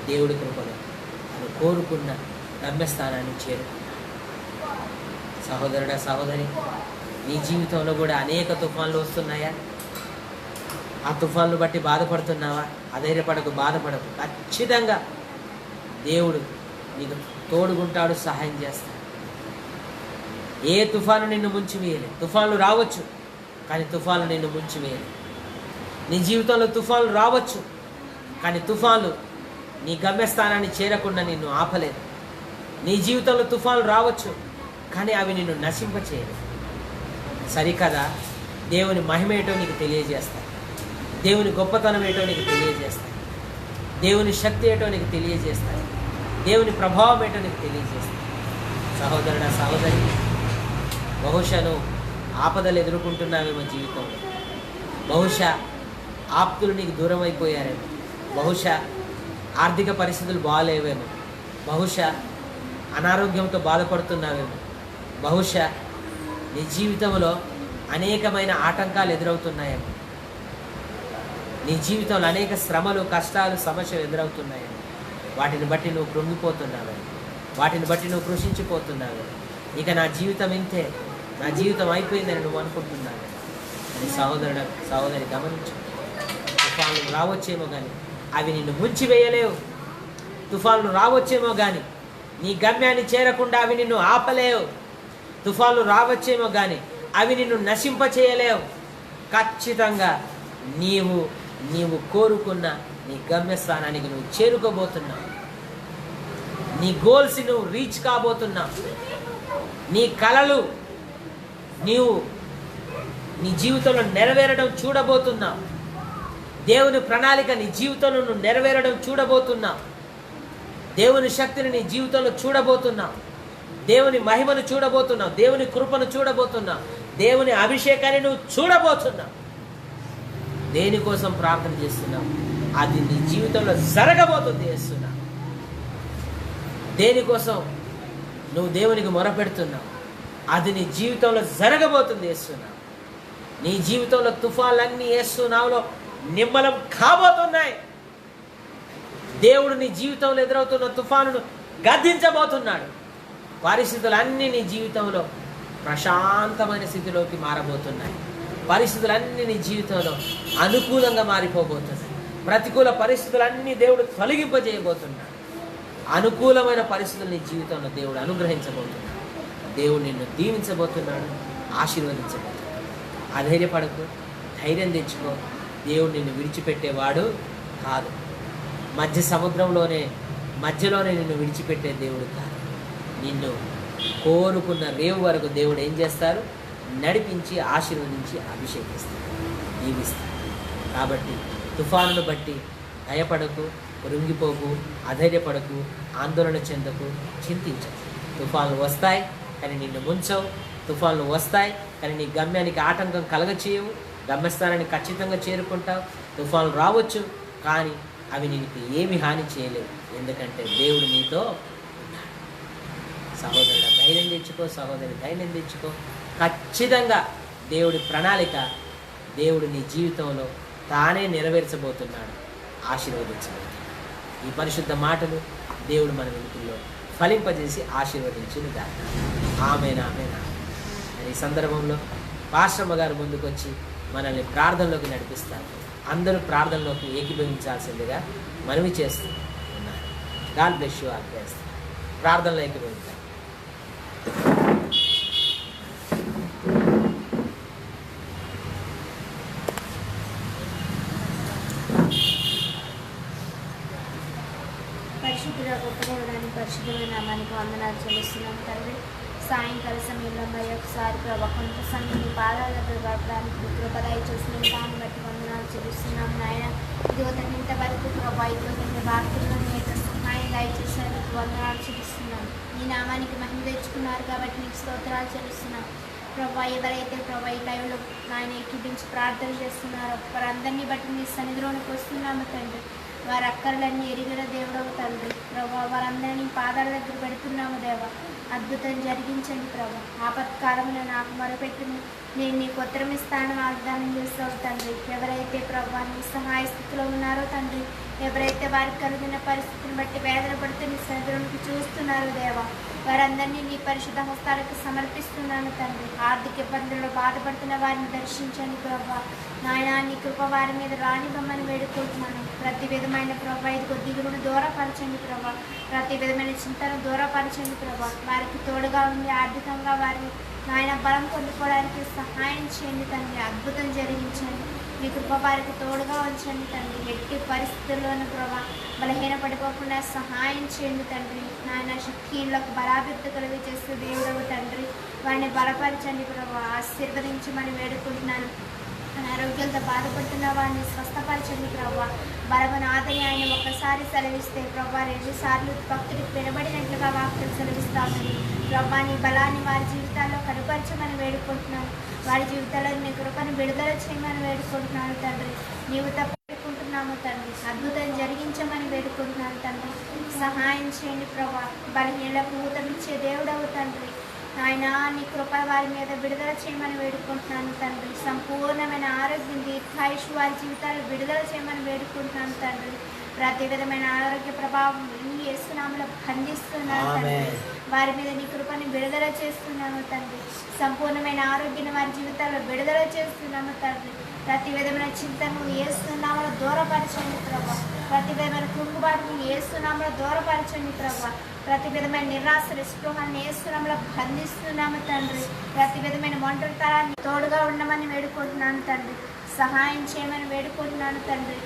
దేవుడి కృపలో ఆమె కోరుకున్న గమ్యస్థానాన్ని చేరుకున్నారు. సహోదరుడా, సహోదరి, నీ జీవితంలో కూడా అనేక తుఫాన్లు వస్తున్నాయా? ఆ తుఫాన్లు బట్టి బాధపడుతున్నావా? అధైర్యపడకు, బాధపడకు. ఖచ్చితంగా దేవుడు నీకు తోడుగుంటాడు, సహాయం చేస్తాడు. ఏ తుఫాను నిన్ను ముంచివేయలేదు. తుఫాన్లు రావచ్చు, కానీ తుఫాన్లు నిన్ను ముంచివేయలేదు. నీ జీవితంలో తుఫాన్లు రావచ్చు, కానీ తుఫాన్లు నీ గమ్యస్థానాన్ని చేరకుండా నిన్ను ఆపలేదు. నీ జీవితంలో తుఫాన్లు రావచ్చు, కానీ అవి నిన్ను నశింపచేయలేదు. సరికదా? దేవుని మహిమ ఏంటో నీకు తెలియజేస్తాయి, దేవుని గొప్పతనం ఏంటో నీకు తెలియజేస్తాయి, దేవుని శక్తి ఏంటో నీకు తెలియజేస్తాయి, దేవుని ప్రభావం ఏంటో నీకు తెలియజేస్తాయి. సహోదరుడా, సహోదరి, బహుశా నువ్వు ఆపదలు ఎదుర్కొంటున్నావేమో జీవితంలో. బహుశా ఆప్తులు నీకు దూరం అయిపోయారేమో. బహుశా ఆర్థిక పరిస్థితులు బాగాలేవేమో. బహుశా అనారోగ్యంతో బాధపడుతున్నావేమో. బహుశా నీ జీవితంలో అనేకమైన ఆటంకాలు ఎదురవుతున్నాయేమో. నీ జీవితంలో అనేక శ్రమలు, కష్టాలు, సమస్యలు ఎదురవుతున్నాయేమో. వాటిని బట్టి నువ్వు కృంగిపోతున్నావేమో. వాటిని బట్టి నువ్వు కృషించిపోతున్నావు. ఇక నా జీవితం ఇంతే, నా జీవితం అయిపోయిందని నువ్వు అనుకుంటున్నావు. అని సహోదరి గమనించు. తుఫాన్లు రావచ్చేమో కానీ అవి నిన్ను ముంచివేయలేవు. తుఫాన్లు రావచ్చేమో కానీ నీ గమ్యాన్ని చేరకుండా అవి నిన్ను ఆపలేవు. తుఫాన్లు రావచ్చేమో కానీ అవి నిన్ను నశింపచేయలేవు. ఖచ్చితంగా నీవు కోరుకున్న నీ గమ్యస్థానానికి నువ్వు చేరుకోబోతున్నావు. నీ గోల్స్ నువ్వు రీచ్ కాబోతున్నావు. నీ కలలు నీవు నీ జీవితంలో నెరవేరడం చూడబోతున్నావు. దేవుని ప్రణాళిక నీ జీవితంలో నువ్వు నెరవేరడం చూడబోతున్నావు. దేవుని శక్తిని నీ జీవితంలో చూడబోతున్నావు. దేవుని మహిమను చూడబోతున్నావు. దేవుని కృపను చూడబోతున్నావు. దేవుని అభిషేకాన్ని నువ్వు చూడబోతున్నావు. దేనికోసం ప్రార్థన చేస్తున్నావు? అది నీ జీవితంలో జరగబోతుంది చేస్తున్నా. దేనికోసం నువ్వు దేవునికి మొరపెడుతున్నావు? అది నీ జీవితంలో జరగబోతుంది చేస్తున్నావు. నీ జీవితంలో తుఫాన్లన్నీ యేసునామములో నిమ్మలం కాబోతున్నాయి. దేవుడు నీ జీవితంలో ఎదురవుతున్న తుఫానును గద్దించబోతున్నాడు. పరిస్థితులన్నీ నీ జీవితంలో ప్రశాంతమైన స్థితిలోకి మారబోతున్నాయి. పరిస్థితులన్నీ నీ జీవితంలో అనుకూలంగా మారిపోబోతున్నాయి. ప్రతికూల పరిస్థితులన్నీ దేవుడు తొలగింపజేయబోతున్నాడు. అనుకూలమైన పరిస్థితులు నీ జీవితంలో దేవుడు అనుగ్రహించబోతున్నాడు. దేవుడు నిన్ను దీవించబోతున్నాడు, ఆశీర్వదించబోతున్నాడు. అధైర్యపడకు, ధైర్యం తెచ్చుకో. దేవుడు నిన్ను విడిచిపెట్టేవాడు కాదు. మధ్యలోనే నిన్ను విడిచిపెట్టే దేవుడు కాదు. నిన్ను కోరుకున్న రేవు వరకు దేవుడు ఏం చేస్తారు? నడిపించి, ఆశీర్వదించి, అభిషేకిస్తారు, దీవిస్తారు. కాబట్టి తుఫానును బట్టి భయపడకు, కృంగిపోకు, అధైర్యపడకు, ఆందోళన చెందకు, చింతించకు. తుఫాన్లు వస్తాయి కానీ నిన్ను ముంచవు. తుఫాన్లు వస్తాయి కానీ నీ గమ్యానికి ఆటంకం కలగచేయవు. గమ్యస్థానాన్ని ఖచ్చితంగా చేరుకుంటావు. తుఫాన్లు రావచ్చు కానీ అవి నీకు ఏమి హాని చేయలేవు. ఎందుకంటే దేవుడు నీతో ఉన్నాడు. సహోదరుడు ధైర్యం తెచ్చుకో, సహోదరి ధైర్యం తెచ్చుకో. ఖచ్చితంగా దేవుడి ప్రణాళిక దేవుడు నీ జీవితంలో తానే నెరవేర్చబోతున్నాడు, ఆశీర్వదించబోతున్నాడు. ఈ పరిశుద్ధ మాటలు దేవుడు మన వెలుగులో ఫలింపజేసి ఆశీర్వదించును గాక. ఆమేన్, ఆమేన్. ఈ సందర్భంలో పాస్టమ్మ గారు ముందుకొచ్చి మనల్ని ప్రార్థనలోకి నడిపిస్తారు. అందరూ ప్రార్థనలోకి ఏకీభవించాల్సిందిగా మనవి చేస్తూ ఉన్నారు. God bless you all. ప్రార్థనలో ఏకీభవించాలి. పరిశుద్ధుల గొప్ప దేవుడానికి పరిశుద్ధమైన నామానికి వందనాలు చెల్లిస్తున్నాం తండ్రి. సాయంకాల సమయంలో మరి ఒకసారి ప్రభావ కొంత సమయం మీ పాదాల దగ్గర గడపడానికి కృపదయ చేసిన దాన్ని బట్టి వందనాలు చెల్లిస్తున్నాం నాయన. ఇదిగో ఇంతవరకు ప్రభావ ఇదిగో వార్తల్లో మీకు సహాయం దయచేసేందుకు వందనాలు చెల్లిస్తున్నాం. ఈ నామానికి మహిమ తెచ్చుకున్నారు కాబట్టి నీకు స్తోత్రాలు చెల్లిస్తున్నాం ప్రభా. ఎవరైతే ప్రభా ఈ టైంలో నాయన ఎక్కిపించి ప్రార్థన చేస్తున్నారో వారందరినీ బట్టి మీ సన్నిధిలోనికి వస్తున్నాము తండ్రి. వారి అక్కర్లన్నీ ఎరిగిన దేవుడవు తండ్రి ప్రభా. వారందరినీ పాదాల దగ్గర పెడుతున్నాము దేవ. అద్భుతం జరిగించండి ప్రభా. ఆపత్కాలంలో నాకు మొరపెట్టి నేను నీకు ఉత్తరం ఇస్తాను వాగ్దానం చేస్తావు తండ్రి. ఎవరైతే ప్రభా నీ సహాయ స్థితిలో ఉన్నారో తండ్రి, ఎవరైతే వారికి కలిగిన పరిస్థితిని బట్టి వేదన పడుతూ నీ సన్నిధిలోనికి చూస్తున్నారో దేవా, వారందరినీ నీ పరిశుద్ధ హస్తాలకు సమర్పిస్తున్నాను తండ్రి. ఆర్థిక ఇబ్బందుల్లో బాధపడుతున్న వారిని దర్శించండి ప్రభా. నాయన నీ కృప వారి మీద రానివ్వమని వేడుకుంటున్నాను. ప్రతి విధమైన ప్రభా ఇదిగో దిగులును దూరపరచండి ప్రభా. ప్రతి విధమైన చింతను దూరపరచండి ప్రభా. వారికి తోడుగా ఉండి ఆర్థికంగా వారిని నాయన బలం పొందుకోవడానికి సహాయం చేయండి తండ్రి. అద్భుతం జరిగించండి. మీ కృప వారికి తోడుగా ఉంచండి తండ్రి. ఎట్టి పరిస్థితుల్లోనూ ప్రభా బలహీన పడిపోకుండా సహాయం చేయండి తండ్రి. నాయన శక్తిలకు బలాభివృద్ధి కలిగి చేస్తూ దేవుడవు తండ్రి వారిని బలపరచండి ప్రభా. ఆశీర్వదించమని వేడుకుంటున్నాను. అనారోగ్యాలతో బాధపడుతున్న వారిని స్వస్థపరచండి ప్రభా. బలవనాథని ఆయన ఒక్కసారి సెలవిస్తే ప్రభా 2 సార్లు భక్తుడికి వినబడినట్లుగా వాక్యం సెలవిస్తామని ప్రభా. నీ బలాన్ని వారి జీవితాల్లో కనుపరచమని వేడుకుంటున్నాను. వారి జీవితాల్లో నీ కృపను విడుదల చేయమని వేడుకుంటున్నాను తండ్రి. నీవు తప్ప వేడుకుంటున్నాము తండ్రి. అద్భుతం జరిగించమని వేడుకుంటున్నాను తండ్రి. సహాయం చేయండి ప్రభా. బలహీనలకు ఊతమిచ్చే దేవుడవు తండ్రి. ఆయన నీ కృప వారి మీద విడుదల చేయమని వేడుకుంటున్నాను తండ్రి. సంపూర్ణమైన ఆరోగ్యం, దీర్ఘాయుష్ వారి జీవితాలు విడుదల చేయమని వేడుకుంటున్నాను తండ్రి. ప్రతి విధమైన ఆరోగ్య ప్రభావం యేసునామములో ఖండిస్తున్నాను తండ్రి. వారి మీద నీ కృపని విడుదల చేస్తున్నాము తండ్రి. సంపూర్ణమైన ఆరోగ్యాన్ని వారి జీవితాల్లో విడుదల చేస్తున్నాము తండ్రి. ప్రతి విధమైన చింతను యేసునామములో దూరపరచండి ప్రభా. ప్రతి విధమైన కృంగుబాటును యేసునామములో దూరపరచండి ప్రభా. ప్రతి విధమైన నిరాశ నిస్పృహాన్ని యేసునామములో బంధిస్తున్నాము తండ్రి. ప్రతి విధమైన ఒంటరితనాన్ని తోడుగా ఉండమని వేడుకుంటున్నాను తండ్రి. సహాయం చేయమని వేడుకుంటున్నాను తండ్రి.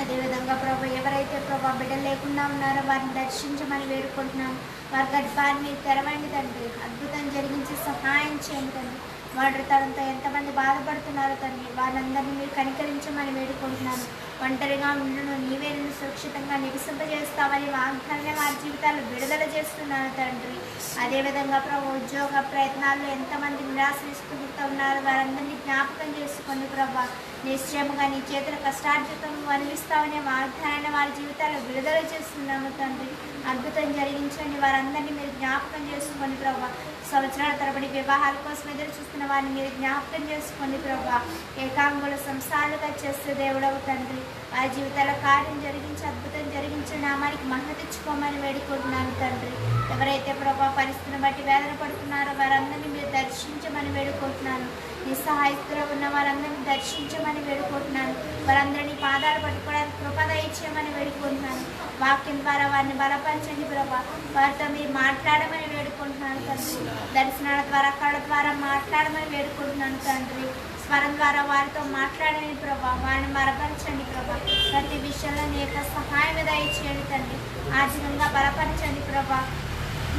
అదేవిధంగా ప్రభు ఎవరైతే ప్రభా బిడ్డలు లేకుండా ఉన్నారో వారిని దర్శించమని వేడుకుంటున్నాను. వారి గర్భాన్ని మీరు తెరవండి తండ్రి, అద్భుతం జరిగించి సహాయం చేయండి తండ్రి. ఒంటరితనంతో ఎంతమంది బాధపడుతున్నారో తండ్రి, వారందరినీ మీరు కనికరించమని వేడుకుంటున్నాను. ఒంటరిగా ఉండను నీవే నిన్ను సురక్షితంగా నివసింపజేస్తామని వాగ్దానాన్ని వారి జీవితాలు విడుదల చేస్తున్నాను తండ్రి. అదేవిధంగా ప్రభు ఉద్యోగ ప్రయత్నాల్లో ఎంతమంది నిరాశిస్తూ ఉన్నారు వారందరినీ జ్ఞాపకం చేసుకోండి ప్రభా. నిశ్చయముగా నీ చేతుల కష్టార్జితం అనిపిస్తామనే వాగ్దానాన్ని వారి జీవితాలు విడుదల చేస్తున్నాము తండ్రి. అద్భుతం జరిగించండి, వారందరినీ మీరు జ్ఞాపకం చేసుకోండి ప్రభా. సంవత్సరాల తరబడి వివాహాల కోసం ఎదురు చూస్తున్న వారిని మీరు జ్ఞాపకం చేసుకోండి ప్రభా. ఏకాంగుల సంసారాలుగా చేస్తే దేవుడవు తండ్రి, వారి జీవితాల కార్యం జరిగించి అద్భుతం జరిగించిన నామానికి మహిమ తెచ్చుకోమని వేడుకుంటున్నాను తండ్రి. ఎవరైతే ప్రభా పరిస్థితిని బట్టి వేదన పడుతున్నారో వారందరినీ మీరు దర్శించమని వేడుకుంటున్నాను. నిస్సహాయకులు ఉన్న వారందరినీ దర్శించమని వేడుకుంటున్నాను. వారందరినీ పాదాలు పట్టుకోవడానికి కృప దయచేయమని వేడుకుంటున్నాను. వాక్యం ద్వారా వారిని బలపరచండి ప్రభా. వారితో మీరు మాట్లాడమని వేడుకుంటున్నాను తండ్రి. దర్శనాల ద్వారా కళ ద్వారా మాట్లాడమని వేడుకుంటున్నాను తండ్రి. స్వరం ద్వారా వారితో మాట్లాడని ప్రభా. వారిని బలపరచండి ప్రభా. ప్రతి విషయంలో నీ యొక్క సహాయం దయచేయండి తండ్రి. ఆర్థికంగా బలపరచండి ప్రభా.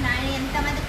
నాయన ఎంతమంది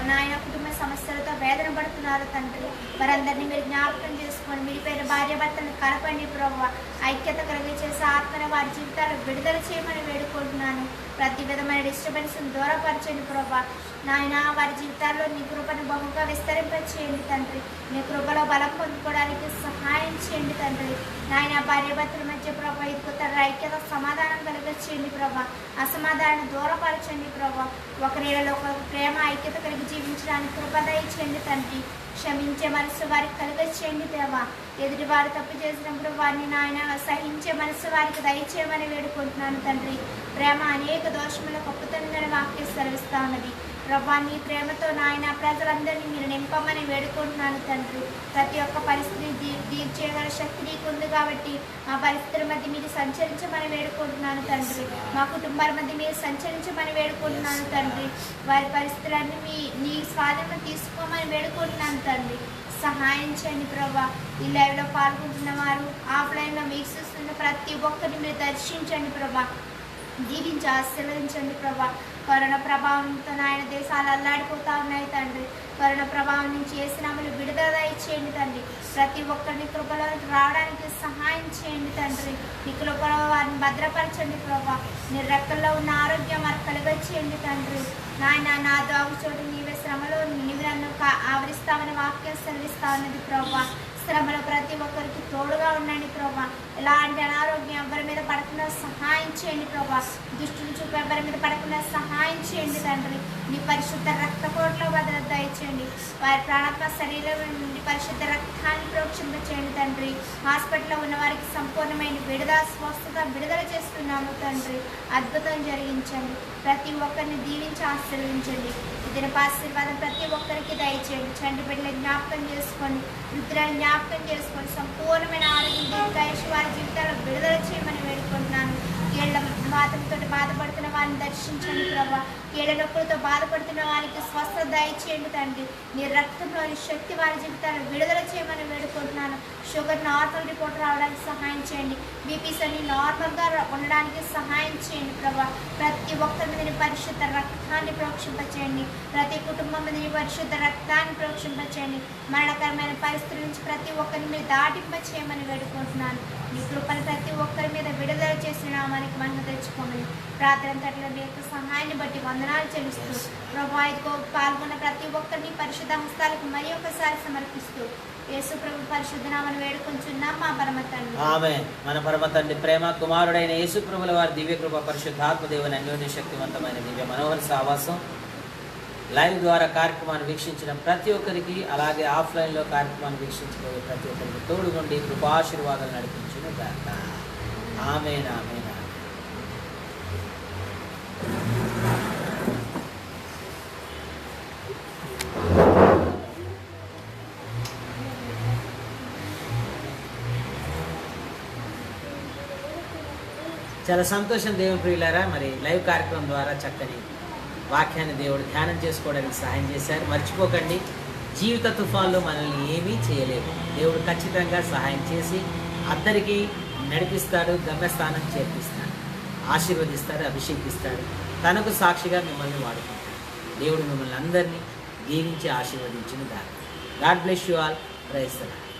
నాయన కుటుంబ సమస్యలతో వేదన పడుతున్నారు తండ్రి, వారందరినీ మీరు జ్ఞాపకం చేసుకొని విడిపోయిన భార్యాభర్తలను కలపండి ప్రభావ. ఐక్యత కలిగి చేసే ఆత్మని వారి జీవితాలు విడుదల చేయమని వేడుకుంటున్నాను. ప్రతి విధమైన డిస్టర్బెన్స్ని దూరపరచండి ప్రభా. నాయన వారి జీవితాల్లో నీ కృపను బహుగా విస్తరింపచేయండి తండ్రి. నీ కృపలో బలం పొందుకోవడానికి సహాయం చేయండి తండ్రి. నాయన భార్యాభర్తల మధ్య ప్రభా ఇద్దరు ఐక్యత సమాధానం కలిగించేయండి ప్రభా. అసమాధానాన్ని దూరపరచండి ప్రభా. ఒకరిలో ఒక ప్రేమ ఐక్యత కలిగి జీవించడానికి కృప దయచేయండి తండ్రి. క్షమించే మనసు వారికి కలిగచేయండి దేవా. ఎదుటి వారు తప్పు చేసినప్పుడు వారిని నాయన సహించే మనసు వారికి దయచేయమని వేడుకుంటున్నాను తండ్రి. ప్రేమ అనేక దోషములకు కప్పుతుందని వాక్యం సెలవిస్తా ఉన్నది ప్రభా. నీ ప్రేమతో నాయన ప్రజలందరినీ మీరు నింపమని వేడుకుంటున్నాను తండ్రి. ప్రతి ఒక్క పరిస్థితిని తీర్చేయగల శక్తి నీకు ఉంది కాబట్టి మా పరిస్థితుల మధ్య మీరు సంచరించమని వేడుకుంటున్నాను తండ్రి. మా కుటుంబాల మధ్య మీరు సంచరించమని వేడుకుంటున్నాను తండ్రి. వారి పరిస్థితులన్నీ నీ స్వాధీనం తీసుకోమని వేడుకుంటున్నాను తండ్రి. సహాయం చేయండి ప్రభా. ఈ లైవ్లో పాల్గొంటున్న వారు ఆఫ్లైన్లో వీక్షిస్తున్న ప్రతి ఒక్కరిని మీరు దర్శించండి ప్రభా. దీవించి ఆశీర్వదించండి ప్రభా. కరోనా ప్రభావంతో నాయన దేశాలు అల్లాడిపోతా ఉన్నాయి తండ్రి. కరోనా ప్రభావం నుంచి ఏసునామములో విడుదల ఇచ్చేయండి తండ్రి. ప్రతి ఒక్కరిని కృపలో రావడానికి సహాయం చేయండి తండ్రి. నీ కృపలో వారిని భద్రపరచండి ప్రభా. నీ రెక్కల్లో ఉన్న ఆరోగ్యం వారికి కలుగచేయండి తండ్రి. నాయన నా దాగు చోటు నీవే శ్రమలో నీవు నన్ను ఆవరిస్తామని వాక్యం సెలవిస్తా ఉన్నది ప్రభా. శ్రమలో ప్రతి ఒక్కరికి తోడుగా ఉండండి ప్రభా. ఎలాంటి అనారోగ్యం ఎవరి మీద పడకుండా సహాయం చేయండి ప్రభా. దుష్టుని చూపు ఎవరి మీద పడకుండా సహాయం చేయండి తండ్రి. నీ పరిశుద్ధ రక్తకోటలో భద్రత దయచేయండి. వారి ప్రాణాత్మ శరీరం నుండి పరిశుద్ధ రక్తాన్ని ప్రోక్షింపచేయండి తండ్రి. హాస్పిటల్లో ఉన్న వారికి సంపూర్ణమైన స్వస్థత విడుదల చేస్తున్నాము తండ్రి. అద్భుతం జరిగించండి. ప్రతి ఒక్కరిని దీవించి ఆశీర్వదించండి. ఇతర ఆశీర్వాదం ప్రతి ఒక్కరికి దయచేయండి. చంటి బిడ్డలను జ్ఞాపకం చేసుకోండి, వృద్ధులను జ్ఞాపకం చేసుకోండి. సంపూర్ణమైన ఆరోగ్యం దీర్ఘాయుష్ వారి జీవితాల్లో విడుదల చేయమని వేడుకుంటున్నాను. కీళ్ళ బాధలతో బాధపడుతున్న వారిని దర్శించండి ప్రభా. కీళ్ళ నొప్పులతో బాధపడుతున్న వారికి స్వస్థత దయచేయండి తండ్రి. నీ రక్తంలోని శక్తి వారి జీవితాలను విడుదల చేయమని వేడుకుంటున్నాను. షుగర్ నార్మల్ రిపోర్ట్ రావడానికి సహాయం చేయండి. బీపీస్ అన్ని నార్మల్గా ఉండడానికి సహాయం చేయండి ప్రభా. ప్రతి ఒక్కరి మీద పరిశుద్ధ రక్తాన్ని ప్రోక్షింపచేయండి. ప్రతి కుటుంబం మీద పరిశుద్ధ రక్తాన్ని ప్రోక్షింపచేయండి. మరణకరమైన పరిస్థితుల నుంచి ప్రతి ఒక్కరిని మీరు దాటింప చేయమని వేడుకుంటున్నాను. నీ కృపను ప్రతి ఒక్కరి మీద విడుదల చేసిన నామానికి మహిమ తెచ్చుకోమని ప్రార్థన మీ యొక్క సహాయాన్ని బట్టి వందనాలు చెల్లిస్తూ ప్రభా ఇదిగో పాల్గొన్న ప్రతి ఒక్కరిని పరిశుద్ధ హస్తాలకు మరి ఒకసారి సమర్పిస్తూ యేసు ప్రభు పరిశుద్ధ నామమున వేడుకొంచున్నాం మా పరమ తండ్రి. ఆమేన్. మన పరమ తండ్రి ప్రేమ కుమారుడైన యేసు ప్రభుల వారి దివ్య కృప పరిశుద్ధాత్మ దేవుని అన్యోన్య శక్తివంతమైన దివ్య మనోహర సావాసం లైవ్ ద్వారా కార్యక్రమాన్ని వీక్షించిన ప్రతి ఒక్కరికి, అలాగే ఆఫ్లైన్లో కార్యక్రమాన్ని వీక్షించబోయే ప్రతి ఒక్కరికి తోడుగుండి కృపాశీర్వాదాలు నడిపించిన గాక. ఆమేన్. ఆమేన్. చాలా సంతోషం దేవుని ప్రియులారా. మరి లైవ్ కార్యక్రమం ద్వారా చక్కని వాక్యాన్ని దేవుడు ధ్యానం చేసుకోవడానికి సహాయం చేశారు. మర్చిపోకండి, జీవిత తుఫాన్లో మనల్ని ఏమీ చేయలేదు. దేవుడు ఖచ్చితంగా సహాయం చేసి అందరికీ నడిపిస్తాడు, గమ్యస్థానం చేర్పిస్తాడు, ఆశీర్వదిస్తాడు, అభిషేకిస్తాడు, తనకు సాక్షిగా మిమ్మల్ని వాడుకుంటాడు. దేవుడు మిమ్మల్ని అందరినీ దీవించి ఆశీర్వదించిన దాకా. God bless you all. Praise the lord.